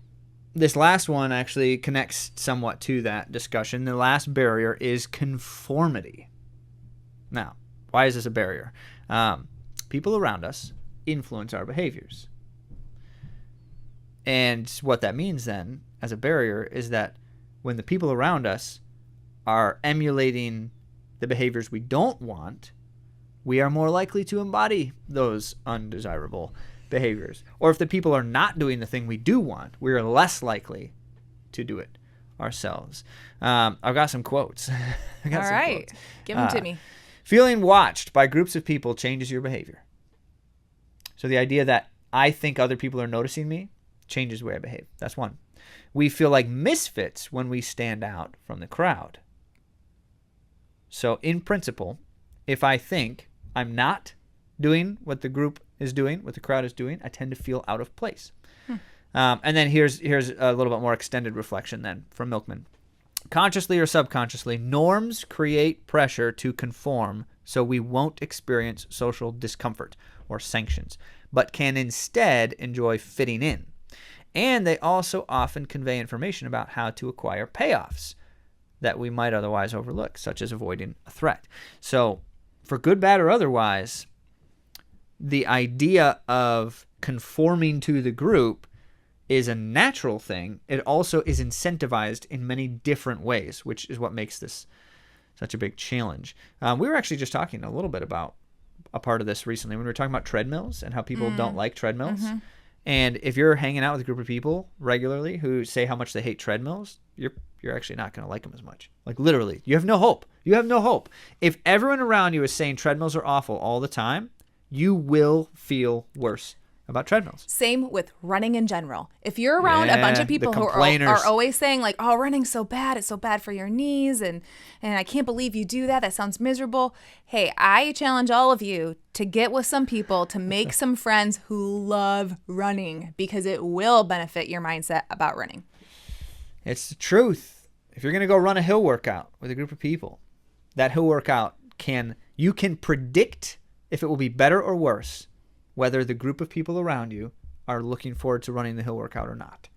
this last one actually connects somewhat to that discussion. The last barrier is conformity. Now, why is this a barrier? People around us influence our behaviors. And what that means then, as a barrier, is that when the people around us are emulating the behaviors we don't want, we are more likely to embody those undesirable behaviors. Or if the people are not doing the thing we do want, we are less likely to do it ourselves. I've got some quotes. All right. Give them to me. Feeling watched by groups of people changes your behavior. So the idea that I think other people are noticing me changes the way I behave. That's one. We feel like misfits when we stand out from the crowd. So in principle, if I think I'm not doing what the group is doing, what the crowd is doing, I tend to feel out of place. And then here's a little bit more extended reflection then from Milkman. Consciously or subconsciously, norms create pressure to conform so we won't experience social discomfort or sanctions, but can instead enjoy fitting in. And they also often convey information about how to acquire payoffs that we might otherwise overlook, such as avoiding a threat. So for good, bad, or otherwise, the idea of conforming to the group is a natural thing. It also is incentivized in many different ways, which is what makes this such a big challenge. We were actually just talking a little bit about a part of this recently when we were talking about treadmills and how people don't like treadmills. Mm-hmm. And if you're hanging out with a group of people regularly who say how much they hate treadmills, you're actually not going to like them as much. Like, literally, you have no hope. You have no hope. If everyone around you is saying treadmills are awful all the time, you will feel worse about treadmills. Same with running in general. If you're around a bunch of people who are always saying like, oh, running's so bad. It's so bad for your knees. And I can't believe you do that. That sounds miserable. Hey, I challenge all of you to get with some people, to make some friends who love running, because it will benefit your mindset about running. It's the truth. If you're going to go run a hill workout with a group of people, that hill workout you can predict if it will be better or worse, whether the group of people around you are looking forward to running the hill workout or not.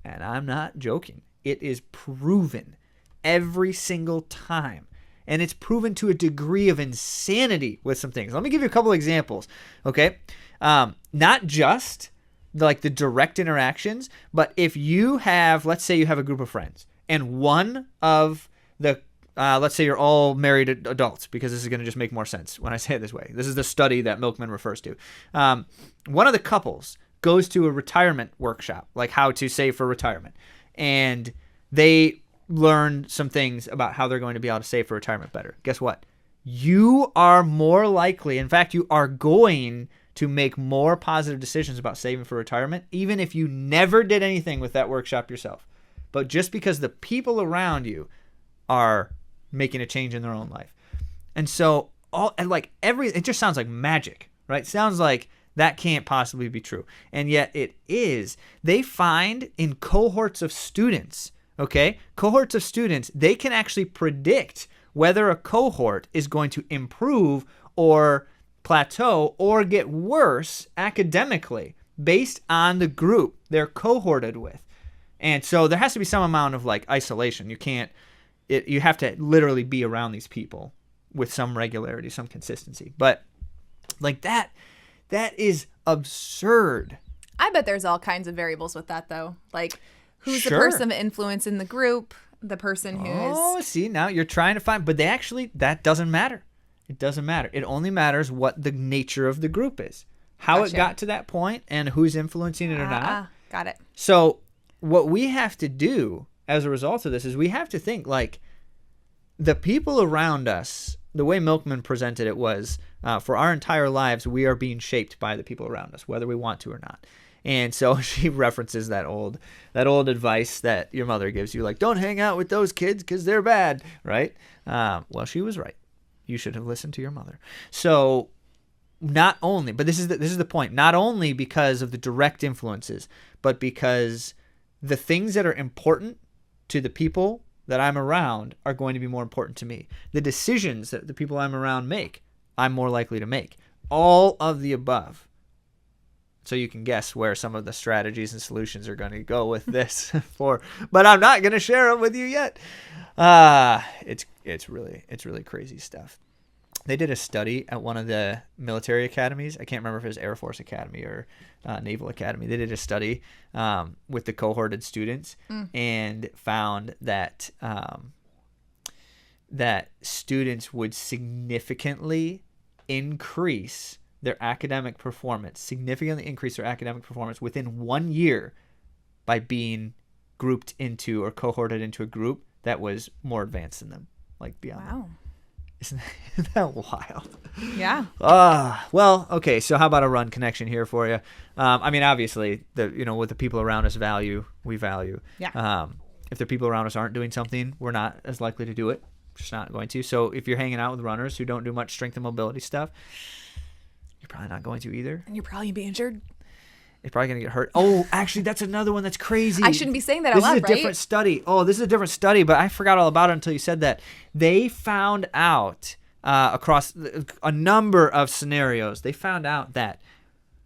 And I'm not joking. It is proven every single time. And it's proven to a degree of insanity with some things. Let me give you a couple examples, okay? Not just like the direct interactions, but if you have, let's say you have a group of friends, and one of the let's say you're all married adults, because this is going to just make more sense when I say it this way. This is the study that Milkman refers to. One of the couples goes to a retirement workshop, like how to save for retirement. And they learn some things about how they're going to be able to save for retirement better. Guess what? You are more likely, in fact, you are going to make more positive decisions about saving for retirement, even if you never did anything with that workshop yourself. But just because the people around you are making a change in their own life. And so it just sounds like magic, right? Sounds like that can't possibly be true. And yet it is. They find in cohorts of students, they can actually predict whether a cohort is going to improve or plateau or get worse academically based on the group they're cohorted with. And so there has to be some amount of like isolation. You have to literally be around these people with some regularity, some consistency. But like that is absurd. I bet there's all kinds of variables with that, though. Like, who's the Sure. person of influence in the group? The person who is... Oh, see, now you're trying to find... But that doesn't matter. It doesn't matter. It only matters what the nature of the group is. How Gotcha. it got to that point and who's influencing it or not. Got it. So what we have to do as a result of this is we have to think like the people around us, the way Milkman presented it was for our entire lives, we are being shaped by the people around us, whether we want to or not. And so she references that old advice that your mother gives you, like, don't hang out with those kids because they're bad, right? Well, she was right. You should have listened to your mother. So not only, but this is the point, not only because of the direct influences, but because the things that are important to the people that I'm around are going to be more important to me. The decisions that the people I'm around make, I'm more likely to make. All of the above. So you can guess where some of the strategies and solutions are going to go with this but I'm not going to share them with you yet. It's really crazy stuff. They did a study at one of the military academies. I can't remember if it was Air Force Academy or Naval Academy. They did a study with the cohorted students and found that that students would significantly increase their academic performance, within 1 year by being grouped into or cohorted into a group that was more advanced than them, like beyond them. Wow. Isn't that wild? Yeah. Well, okay. So how about a run connection here for you? I mean, obviously, what the people around us value, we value. Yeah. If the people around us aren't doing something, we're not as likely to do it. Just not going to. So if you're hanging out with runners who don't do much strength and mobility stuff, you're probably not going to either. And you're probably going to be injured. You're probably going to get hurt. Oh, actually, that's another one that's crazy. I shouldn't be saying that out loud, right? This is a different study. Oh, this is a different study, but I forgot all about it until you said that. They found out across a number of scenarios, they found out that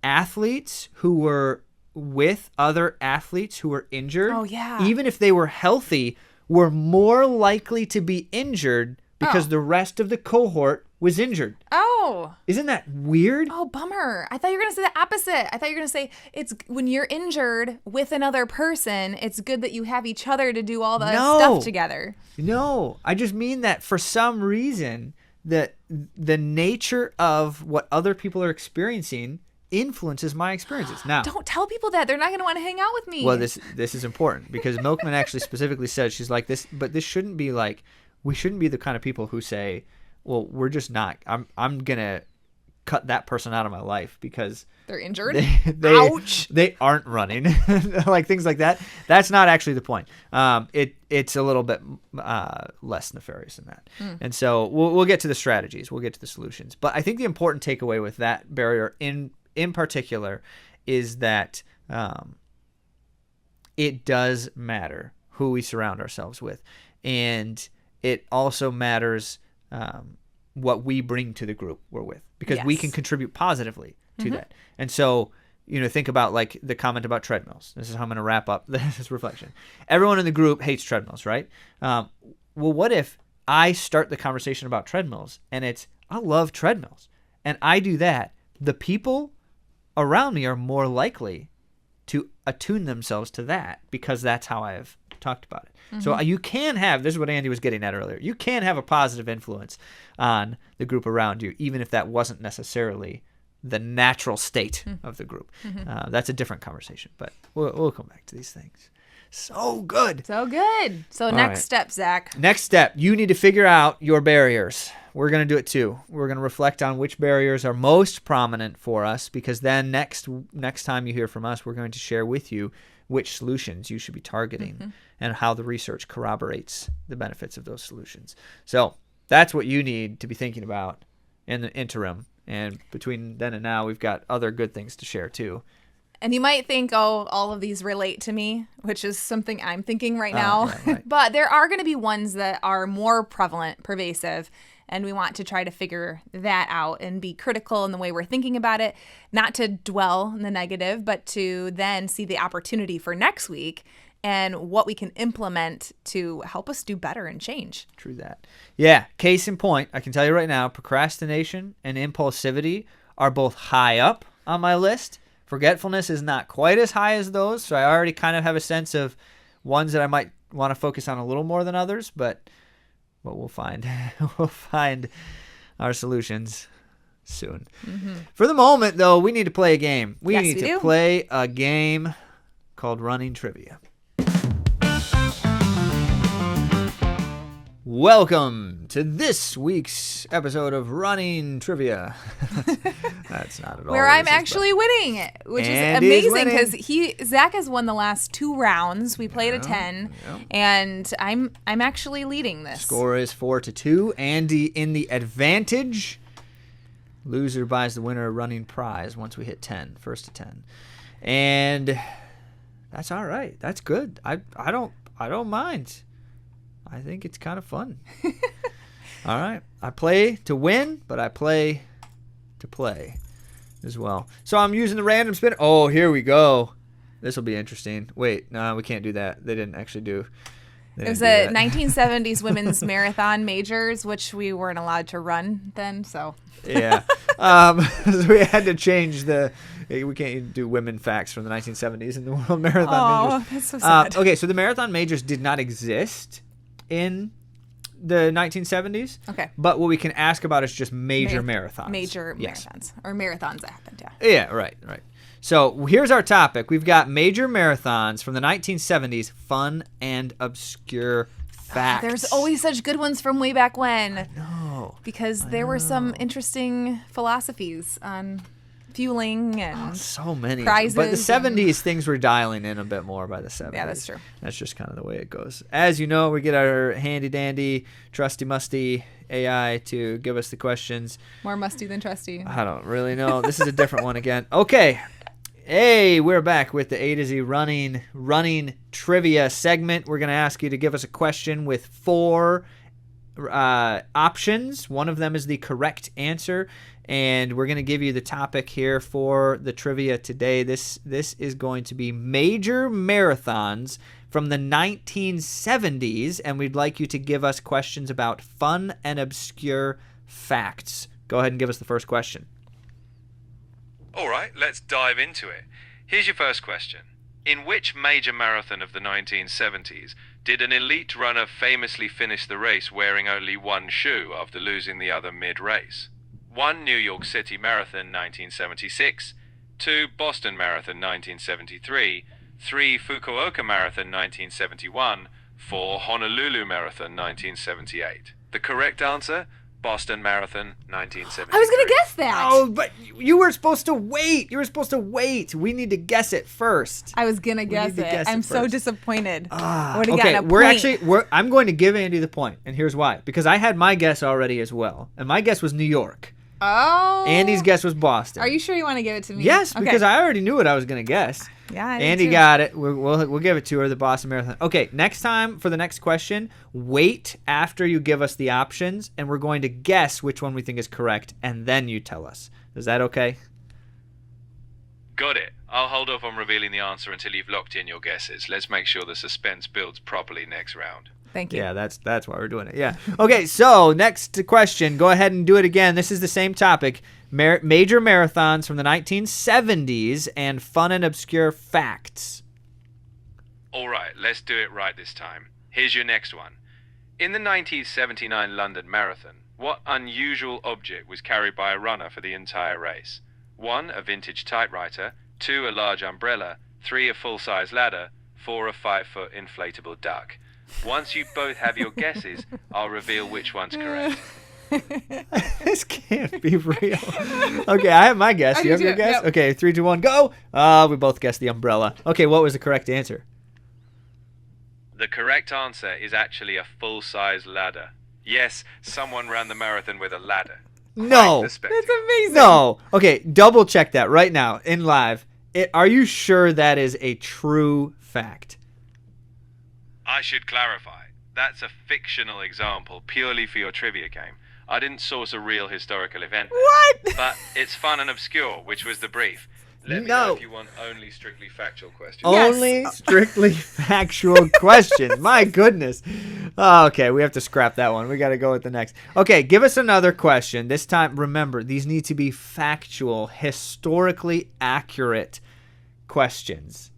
athletes who were with other athletes who were injured, even if they were healthy, were more likely to be injured because the rest of the cohort was injured. Oh. Isn't that weird? Oh, bummer. I thought you were going to say the opposite. I thought you were going to say it's when you're injured with another person, it's good that you have each other to do all the stuff together. No, I just mean that for some reason, the nature of what other people are experiencing influences my experiences. Now, don't tell people that. They're not going to want to hang out with me. Well, this is important because Milkman actually specifically said, she's like this, but this shouldn't be like, we shouldn't be the kind of people who say, well, we're just not, I'm going to cut that person out of my life because They're injured. Ouch. They aren't running, like things like that. That's not actually the point. It's a little bit less nefarious than that. And so we'll get to the strategies. We'll get to the solutions. But I think the important takeaway with that barrier in particular is that it does matter who we surround ourselves with. And it also matters what we bring to the group we're with, because we can contribute positively to that. And so, think about like the comment about treadmills. This is how I'm going to wrap up this reflection. Everyone in the group hates treadmills, right? Well, what if I start the conversation about treadmills and it's, I love treadmills, and I do that? The people around me are more likely to attune themselves to that because that's how I have talked about it. So you can have, this is what Andy was getting at earlier, you can have a positive influence on the group around you, even if that wasn't necessarily the natural state of the group. That's a different conversation, but we'll come back to these things. So good. So good. So next step, Zach. Next step, you need to figure out your barriers. We're going to do it too. We're going to reflect on which barriers are most prominent for us, because then next time you hear from us, we're going to share with you which solutions you should be targeting and how the research corroborates the benefits of those solutions. So that's what you need to be thinking about in the interim. And between then and now, we've got other good things to share too. And you might think, oh, all of these relate to me, which is something I'm thinking right now. Right. But there are going to be ones that are more prevalent, pervasive, and we want to try to figure that out and be critical in the way we're thinking about it, not to dwell in the negative, but to then see the opportunity for next week and what we can implement to help us do better and change. True that. Yeah, case in point, I can tell you right now, procrastination and impulsivity are both high up on my list. Forgetfulness is not quite as high as those, so I already kind of have a sense of ones that I might want to focus on a little more than others, but we'll find. We'll find our solutions soon. For the moment, though, we need to play a game. We need to play a game called Running Trivia. Welcome to this week's episode of Running Trivia. That's not at all. Where I'm actually winning, which is amazing because Zach has won the last 2 rounds. We played a 10, and I'm actually leading this. Score is 4-2. Andy in the advantage. Loser buys the winner a running prize once we hit 10, first to 10, and that's all right. That's good. I don't mind. I think it's kind of fun. All right. I play to win, but I play to play as well. So I'm using the random spin. Oh, here we go. This will be interesting. Wait, no, we can't do that. They didn't actually do. It was a 1970s women's marathon majors, which we weren't allowed to run then. So yeah, so we had to change we can't do women facts from the 1970s in the world marathon majors. Oh, that's so sad. Okay, so the marathon majors did not exist in the 1970s. Okay. But what we can ask about is just major marathons. Marathons. Or marathons that happened, yeah. Yeah, right. So here's our topic. We've got major marathons from the 1970s, fun and obscure facts. There's always such good ones from way back when. I know. Because there were some interesting philosophies on fueling and so many prizes. But the 70s, things were dialing in a bit more by the 70s. Yeah, that's true. That's just kind of the way it goes. As you know, we get our handy-dandy, trusty-musty AI to give us the questions. More musty than trusty. I don't really know. This is a different one again. Okay. Hey, we're back with the A to Z running trivia segment. We're going to ask you to give us a question with 4 options. One of them is the correct answer, and we're going to give you the topic here for the trivia today. This is going to be major marathons from the 1970s, and we'd like you to give us questions about fun and obscure facts. Go ahead and give us the first question. All right, let's dive into it. Here's your first question. In which major marathon of the 1970s did an elite runner famously finish the race wearing only one shoe after losing the other mid-race? 1. New York City Marathon 1976, 2. Boston Marathon 1973, 3. Fukuoka Marathon 1971, 4. Honolulu Marathon 1978. The correct answer, Boston Marathon, 1973. I was going to guess that. Oh, but you were supposed to wait. You were supposed to wait. We need to guess it first. I was going to guess need to it. guess it I'm so first. disappointed. Okay, I'm going to give Andy the point, and here's why. Because I had my guess already as well, and my guess was New York. Oh. Andy's guess was Boston. Are you sure you want to give it to me? Yes, Okay. because I already knew what I was going to guess. Yeah, I did Andy too. got it. We'll give it to her, the Boston Marathon. Okay, next time for the next question, wait after you give us the options, and we're going to guess which one we think is correct, and then you tell us. Is that okay? Got it. I'll hold off on revealing the answer until you've locked in your guesses. Let's make sure the suspense builds properly next round. Thank you. Yeah, that's why we're doing it. Yeah. Okay, so next question. Go ahead and do it again. This is the same topic. Major marathons from the 1970s and fun and obscure facts. All right, let's do it right this time. Here's your next one. In the 1979 London Marathon, what unusual object was carried by a runner for the entire race? 1, a vintage typewriter. 2, a large umbrella. 3, a full-size ladder. 4, a 5-foot inflatable duck. Once you both have your guesses, I'll reveal which one's correct. This can't be real. Okay, I have my guess. I You have do your too. guess? Yep. Okay, 3, 2, 1, go. We both guessed the umbrella. Okay, what was the correct answer? The correct answer is actually a full-size ladder. Yes, someone ran the marathon with a ladder. No. Quite the spectacle. That's amazing. No. Okay, double check that right now in live. Are you sure that is a true fact? I should clarify. That's a fictional example purely for your trivia game. I didn't source a real historical event. What? But it's fun and obscure, which was the brief. Let me No. know if you want only strictly factual questions. Yes. Only strictly factual questions. My goodness. Oh, okay, we have to scrap that one. We got to go with the next. Okay, give us another question. This time, remember, these need to be factual, historically accurate questions.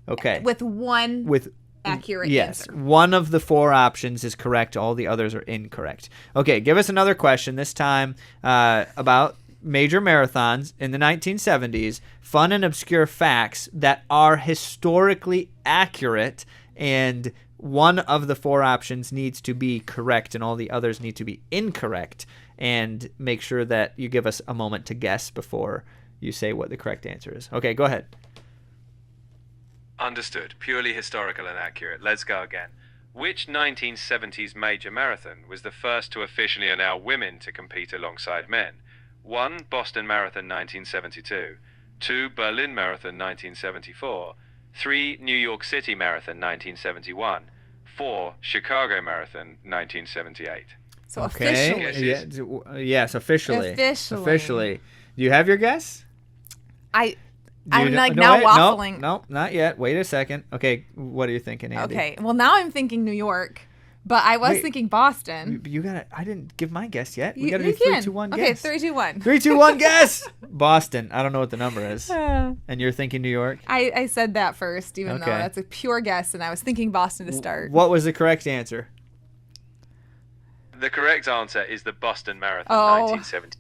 Okay. With one With accurate yes, answer. one of the 4 options is correct. All the others are incorrect. Okay, give us another question. This time about major marathons in the 1970s, fun and obscure facts that are historically accurate, and one of the 4 options needs to be correct and all the others need to be incorrect. And make sure that you give us a moment to guess before you say what the correct answer is. Okay, go ahead. Understood. Purely historical and accurate. Let's go again. Which 1970s major marathon was the first to officially allow women to compete alongside men? 1, Boston Marathon 1972. 2, Berlin Marathon 1974. 3, New York City Marathon 1971. 4, Chicago Marathon 1978. So Okay. officially. Yes, officially. Officially. Do you have your guess? I'm like now waffling. No, not yet. Wait a second. Okay, what are you thinking, Andy? Okay. Well, now I'm thinking New York, but I was Wait. thinking Boston. You gotta. I didn't give my guess yet. We You- gotta you do 3, can. 2, 1 Okay, guess. 3, 2, 1. 3, 2, 1 guess. Boston. I don't know what the number is. Uh, And you're thinking New York. I said that first, even though Okay. that's a pure guess, and I was thinking Boston to start. What was the correct answer? The correct answer is the Boston Marathon Oh. 1970.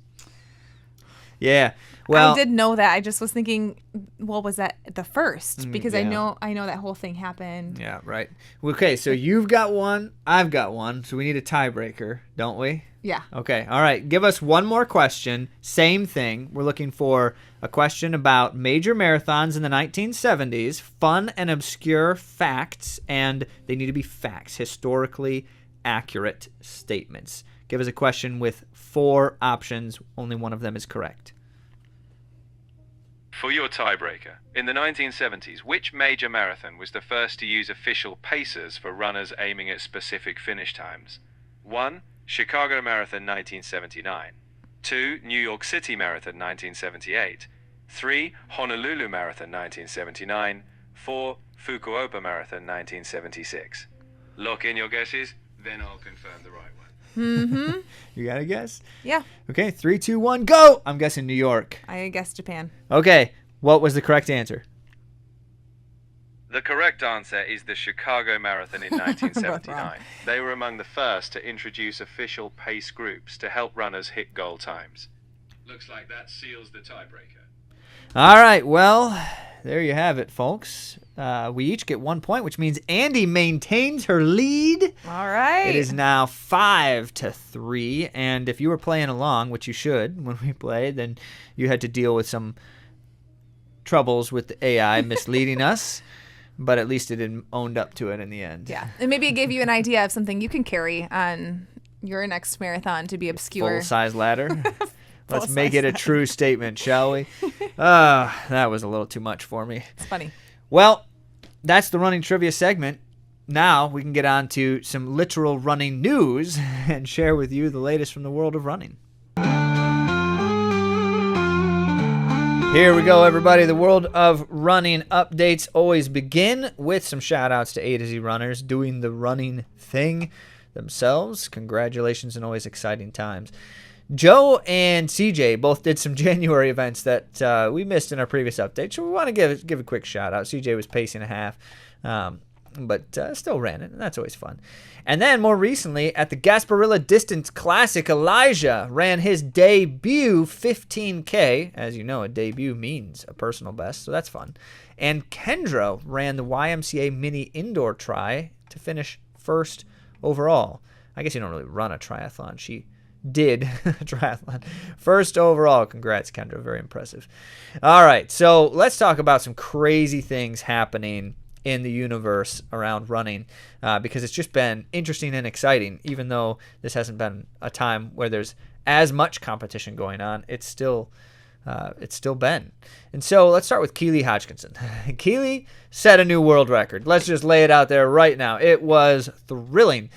Yeah. Well, I did know that. I just was thinking, what was that the first? Because yeah. I know that whole thing happened. Yeah, right. Okay, so you've got one. I've got one. So we need a tiebreaker, don't we? Yeah. Okay. All right. Give us one more question. Same thing. We're looking for a question about major marathons in the 1970s, fun and obscure facts, and they need to be facts, historically accurate statements. Give us a question with 4 options. Only one of them is correct. For your tiebreaker, in the 1970s, which major marathon was the first to use official pacers for runners aiming at specific finish times? 1, Chicago Marathon 1979. 2, New York City Marathon 1978. 3, Honolulu Marathon 1979. 4, Fukuoka Marathon 1976. Lock in your guesses, then I'll confirm the right one. Mm-hmm. You got a guess? Yeah. Okay. 3, 2, 1, go. I'm guessing New York. I guessed Japan. Okay. What was the correct answer? The correct answer is the Chicago Marathon in Both 1979. wrong. They were among the first to introduce official pace groups to help runners hit goal times. Looks like that seals the tiebreaker. All right. Well, there you have it, folks. We each get 1 point, which means Andy maintains her lead. All right. It is now 5-3, and if you were playing along, which you should when we played, then you had to deal with some troubles with the AI misleading us, but at least it owned up to it in the end. Yeah, and maybe it gave you an idea of something you can carry on your next marathon to be obscure. Full-size ladder. Let's make it a true statement, shall we? That was a little too much for me. It's funny. Well, that's the running trivia segment. Now we can get on to some literal running news and share with you the latest from the world of running. Here we go, everybody. The world of running updates always begin with some shout-outs to A to Z runners doing the running thing themselves. Congratulations and always exciting times. Joe and CJ both did some January events that we missed in our previous update, so we want to give a quick shout-out. CJ was pacing a half, but still ran it, and that's always fun. And then more recently, at the Gasparilla Distance Classic, Elijah ran his debut 15K. As you know, a debut means a personal best, so that's fun. And Kendra ran the YMCA Mini Indoor Tri to finish first overall. I guess you don't really run a triathlon. She did a triathlon. First overall. Congrats, Kendra. Very impressive. All right, so let's talk about some crazy things happening in the universe around running, because it's just been interesting and exciting. Even though this hasn't been a time where there's as much competition going on, it's still been. And so let's start with Keely Hodgkinson. Keely set a new world record. Let's just lay it out there right now. It was thrilling.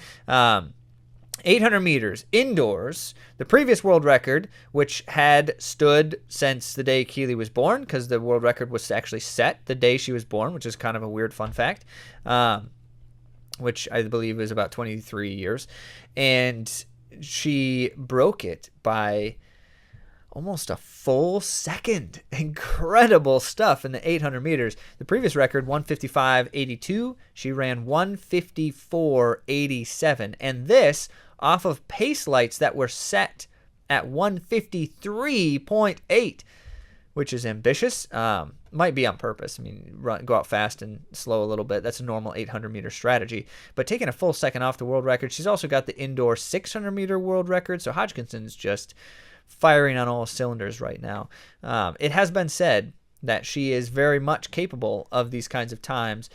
800 meters indoors, the previous world record, which had stood since the day Keely was born, because the world record was actually set the day she was born, which is kind of a weird fun fact, which I believe is about 23 years. And she broke it by almost a full second. Incredible stuff in the 800 meters. The previous record, 155.82. She ran 154.87. And this off of pace lights that were set at 153.8, which is ambitious. Might be on purpose. I mean, go out fast and slow a little bit. That's a normal 800-meter strategy. But taking a full second off the world record, she's also got the indoor 600-meter world record. So Hodgkinson's just firing on all cylinders right now. It has been said that she is very much capable of these kinds of times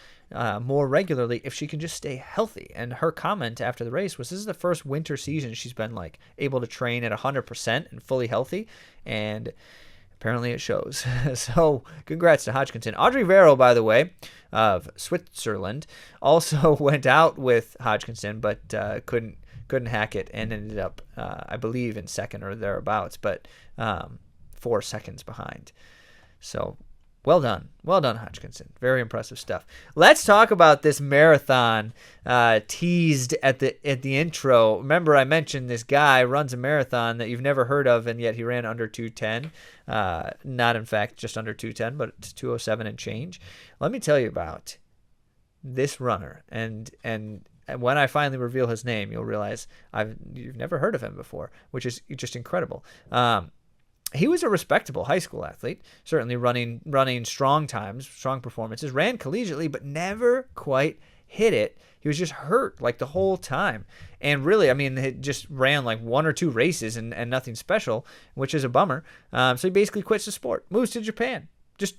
more regularly if she can just stay healthy. And her comment after the race was, this is the first winter season she's been able to train at 100% and fully healthy, and apparently it shows. So congrats to Hodgkinson. Audrey Verrill, by the way, of Switzerland, also went out with Hodgkinson, but couldn't hack it and ended up, I believe, in second or thereabouts, but 4 seconds behind. So well done, Hodgkinson. Very impressive stuff. Let's talk about this marathon teased at the intro. Remember, I mentioned this guy runs a marathon that you've never heard of, and yet he ran under 2:10. Not in fact just under 2:10, but it's 2:07 and change. Let me tell you about this runner, and when I finally reveal his name, you'll realize you've never heard of him before, which is just incredible. He was a respectable high school athlete, certainly running strong times, strong performances, ran collegiately, but never quite hit it. He was just hurt the whole time. And really, I mean, he just ran 1 or 2 races and nothing special, which is a bummer. So he basically quits the sport, moves to Japan, just,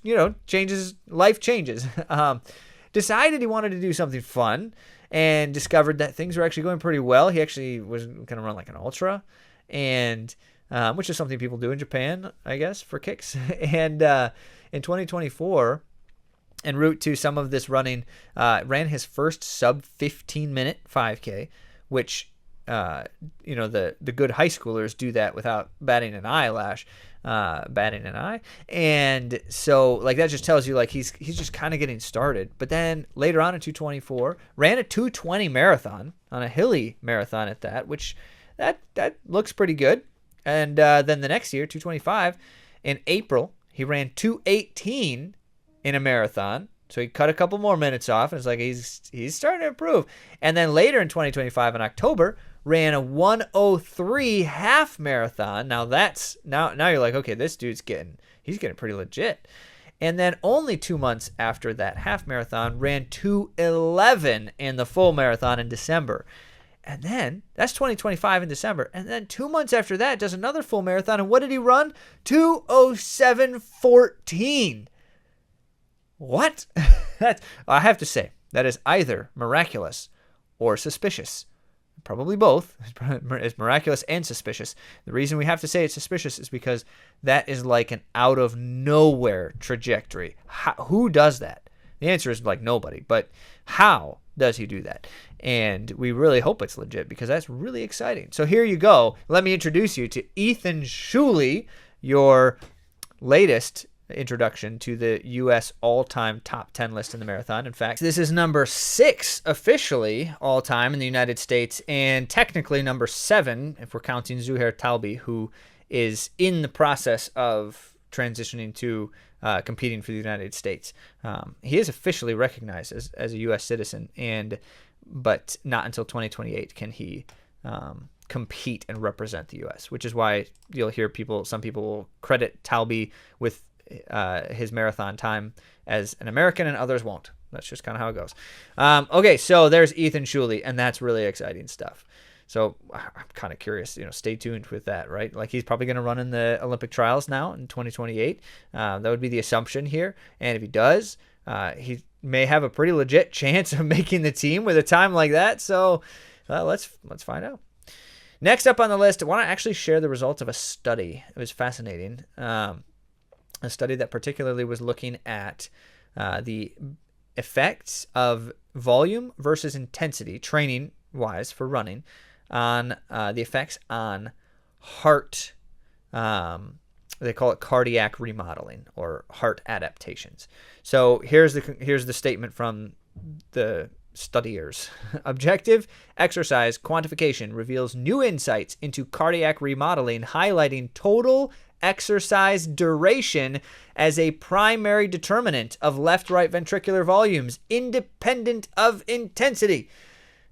life changes. Decided he wanted to do something fun, and discovered that things were actually going pretty well. He actually was going to run an ultra, and which is something people do in Japan, I guess, for kicks. And in 2024, en route to some of this running, ran his first sub 15-minute 5K, which the good high schoolers do that without batting an eyelash. And so that just tells you he's just kind of getting started. But then later on in 224 ran a 220 marathon, on a hilly marathon at that, which that looks pretty good. And then the next year, 225 in April, he ran 218 in a marathon. So he cut a couple more minutes off, and it's he's starting to improve. And then later in 2025 in October, ran a 103 half marathon. Now now you're okay, this dude's getting pretty legit. And then only 2 months after that half marathon, ran 2:11 in the full marathon in December. And then, that's 2025 in December. And then 2 months after that, does another full marathon. And what did he run? 2:07:14. What? I have to say, that is either miraculous or suspicious. Probably both. It's miraculous and suspicious. The reason we have to say it's suspicious is because that is like an out of nowhere trajectory. Who does that? The answer is like nobody. But how does he do that? And we really hope it's legit because that's really exciting. So here you go. Let me introduce you to Ethan Shuley, your latest introduction to the U.S. all-time top 10 list in the marathon. In fact, this is number 6 officially all-time in the United States, and technically number 7 if we're counting Zuhair Talbi, who is in the process of transitioning to competing for the United States. He is officially recognized as a U.S. citizen, but not until 2028 can he compete and represent the U.S., which is why you'll hear some people will credit Talbi with his marathon time as an American and others won't. That's just kind of how it goes. Okay, so there's Ethan Shuley, and that's really exciting stuff. So I'm kind of curious, stay tuned with that, right? Like he's probably going to run in the Olympic trials now in 2028. That would be the assumption here. And if he does, he may have a pretty legit chance of making the team with a time like that. So let's find out. Next up on the list, I want to actually share the results of a study. It was fascinating. A study that particularly was looking at the effects of volume versus intensity, training-wise for running, on the effects on heart. They call it cardiac remodeling or heart adaptations. So here's the statement from the studiers. Objective exercise quantification reveals new insights into cardiac remodeling, highlighting total exercise duration as a primary determinant of left-right ventricular volumes, independent of intensity.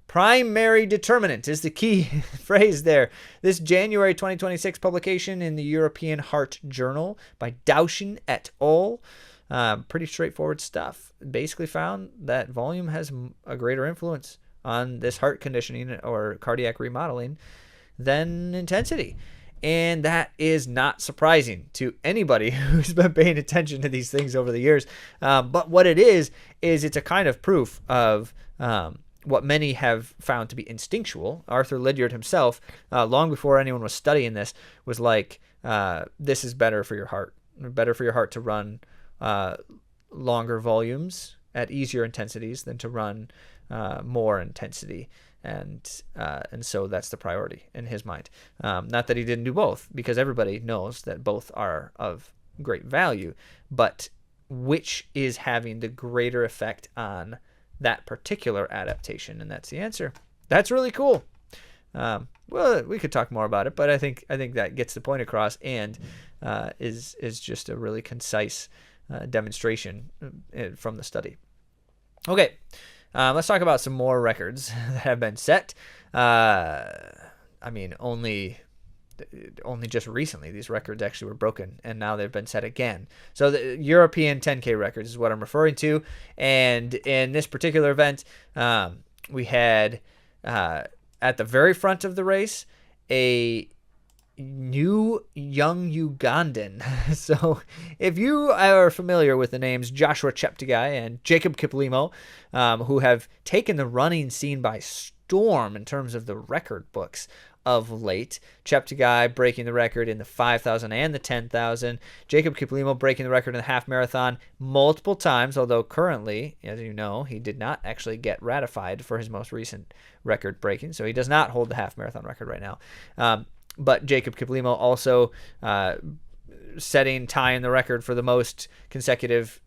Primary determinant is the key phrase there. This January 2026 publication in the European Heart Journal by Dauschen et al. Pretty straightforward stuff. Basically found that volume has a greater influence on this heart conditioning or cardiac remodeling than intensity. And that is not surprising to anybody who's been paying attention to these things over the years. But what it is it's a kind of proof of what many have found to be instinctual. Arthur Lydiard himself, long before anyone was studying this, was like, this is better for your heart. Better for your heart to run longer volumes at easier intensities than to run more intensity. And so that's the priority in his mind. Not that he didn't do both, because everybody knows that both are of great value, but which is having the greater effect on that particular adaptation? And that's the answer. That's really cool. Well, we could talk more about it, but I think that gets the point across and is just a really concise demonstration from the study. Okay. Let's talk about some more records that have been set. Only just recently these records actually were broken, and now they've been set again. So the European 10K records is what I'm referring to. And in this particular event, we had at the very front of the race a new young Ugandan. So if you are familiar with the names Joshua Cheptegei and Jacob Kiplimo, who have taken the running scene by storm in terms of the record books of late. Cheptegei breaking the record in the 5,000 and the 10,000. Jacob Kiplimo breaking the record in the half marathon multiple times, although currently, as you know, he did not actually get ratified for his most recent record breaking, so he does not hold the half marathon record right now. But Jacob Kiplimo also tying the record for the most consecutive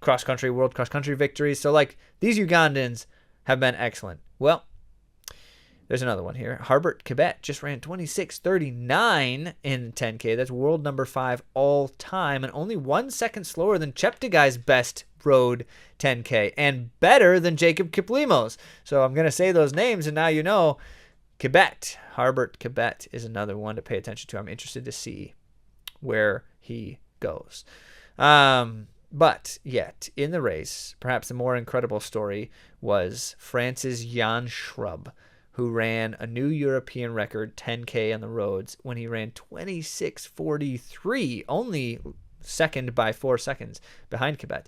world cross-country victories. So, these Ugandans have been excellent. Well, there's another one here. Harbert Kibet just ran 26:39 in 10K. That's world number 5 all time, and only 1 second slower than Cheptegei's best road 10K, and better than Jacob Kiplimo's. So I'm going to say those names, and now you know. Harbert Kibet is another one to pay attention to. I'm interested to see where he goes. But yet, in the race, perhaps the more incredible story was France's Jan Schrub, who ran a new European record 10K on the roads when he ran 26:43, only second by 4 seconds behind Kibet,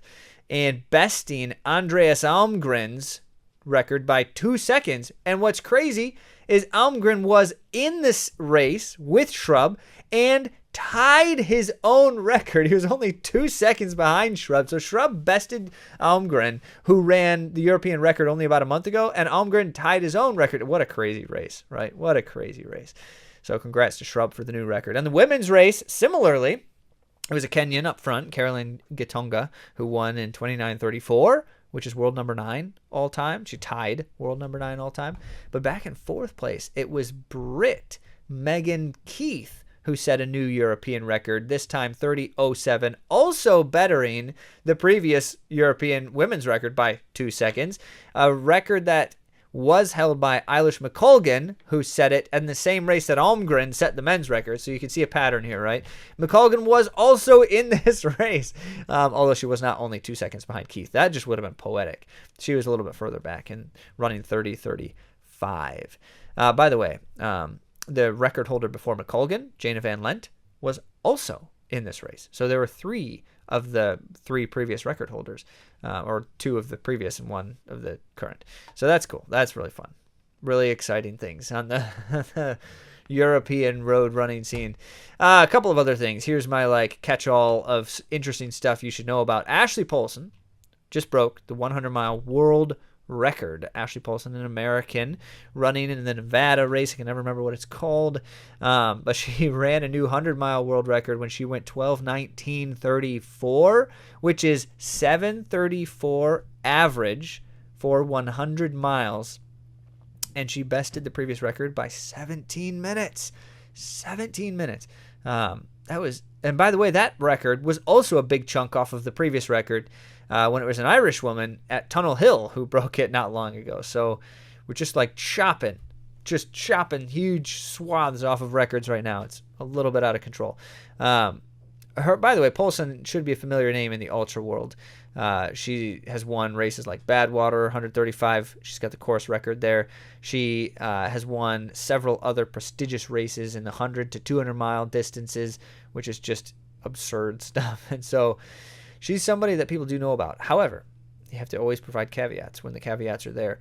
and besting Andreas Almgren's record by 2 seconds. And what's crazy is Almgren was in this race with Schrub and tied his own record. He was only 2 seconds behind Schrub. So Schrub bested Almgren, who ran the European record only about a month ago, and Almgren tied his own record. What a crazy race, right? What a crazy race. So congrats to Schrub for the new record. And the women's race, similarly, it was a Kenyan up front, Caroline Gitonga, who won in 29:34, which is world number 9 all time. She tied world number 9 all time. But back in 4th place, it was Brit Megan Keith who set a new European record, this time 30:07, also bettering the previous European women's record by 2 seconds, a record that was held by Eilish McColgan, who set it in the same race that Almgren set the men's record. So you can see a pattern here, right? McColgan was also in this race, although she was not only 2 seconds behind Keith. That just would have been poetic. She was a little bit further back and running 30:35. By the way, the record holder before McColgan, Jana Van Lent, was also in this race. So there were 3 of the 3 previous record holders, or 2 of the previous and 1 of the current. So that's cool. That's really fun. Really exciting things on the European road running scene. A couple of other things. Here's my catch-all of interesting stuff you should know about. Ashley Polson just broke the 100-mile world record. Ashley Polson, an American, running in the Nevada race. I can never remember what it's called, but she ran a new 100-mile world record when she went 12:19:34, which is 7:34 average for 100 miles, and she bested the previous record by 17 minutes. 17 minutes. That was, and by the way, that record was also a big chunk off of the previous record, when it was an Irish woman at Tunnel Hill who broke it not long ago. So we're just chopping huge swaths off of records right now. It's a little bit out of control. By the way, Polson should be a familiar name in the ultra world. She has won races like Badwater, 135. She's got the course record there. She has won several other prestigious races in the 100 to 200 mile distances, which is just absurd stuff. And so she's somebody that people do know about. However, you have to always provide caveats when the caveats are there.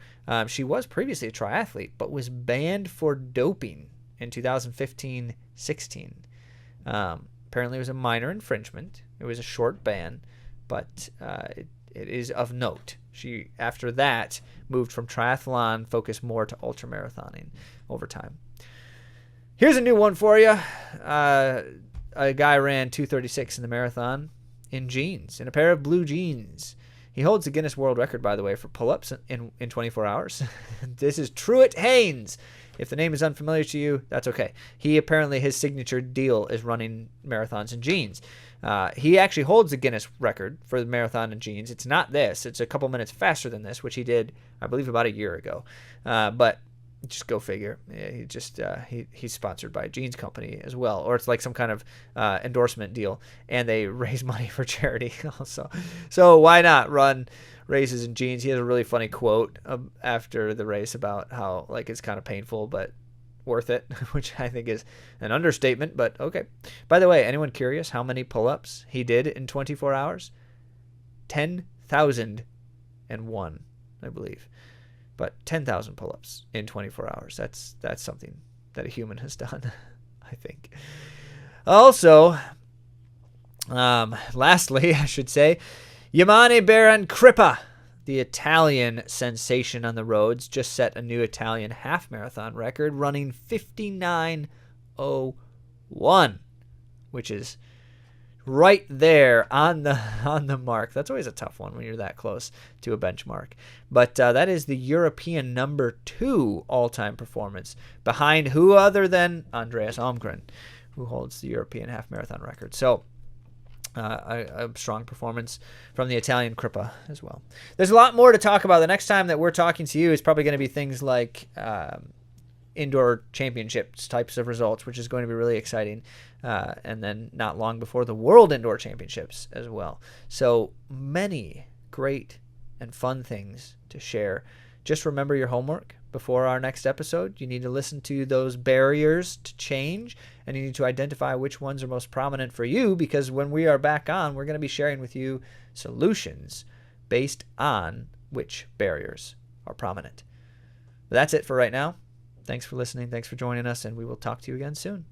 She was previously a triathlete, but was banned for doping in 2015-16. Apparently it was a minor infringement. It was a short ban, but it is of note. She, after that, moved from triathlon, focused more to ultramarathoning over time. Here's a new one for you. A guy ran 2:36 in the marathon in jeans, in a pair of blue jeans. He holds the Guinness World Record, by the way, for pull-ups in 24 hours. This is Truett Haynes. If the name is unfamiliar to you, that's okay. He apparently, his signature deal is running marathons in jeans. He actually holds the Guinness record for the marathon in jeans. It's not this. It's a couple minutes faster than this, which he did, I believe, about a year ago. But just go figure. Yeah, he's sponsored by a jeans company as well, or it's like some kind of endorsement deal, and they raise money for charity also. So why not run races in jeans? He has a really funny quote after the race about how it's kind of painful but worth it, which I think is an understatement, but okay. By the way, anyone curious how many pull-ups he did in 24 hours? 10,001, I believe. But 10,000 pull-ups in 24 hours. That's something that a human has done, I think. Also, lastly, I should say, Yamane Berancrippa, the Italian sensation on the roads, just set a new Italian half marathon record, running 59:01, which is right there on the mark. That's always a tough one when you're that close to a benchmark. But that is the European number 2 all-time performance, behind who other than Andreas Almgren, who holds the European half marathon record. So a strong performance from the Italian Crippa as well. There's a lot more to talk about. The next time that we're talking to you is probably going to be things like indoor championships types of results, which is going to be really exciting. And then not long before the World Indoor Championships as well. So many great and fun things to share. Just remember your homework before our next episode. You need to listen to those barriers to change, and you need to identify which ones are most prominent for you, because when we are back on, we're going to be sharing with you solutions based on which barriers are prominent. That's it for right now. Thanks for listening. Thanks for joining us, and we will talk to you again soon.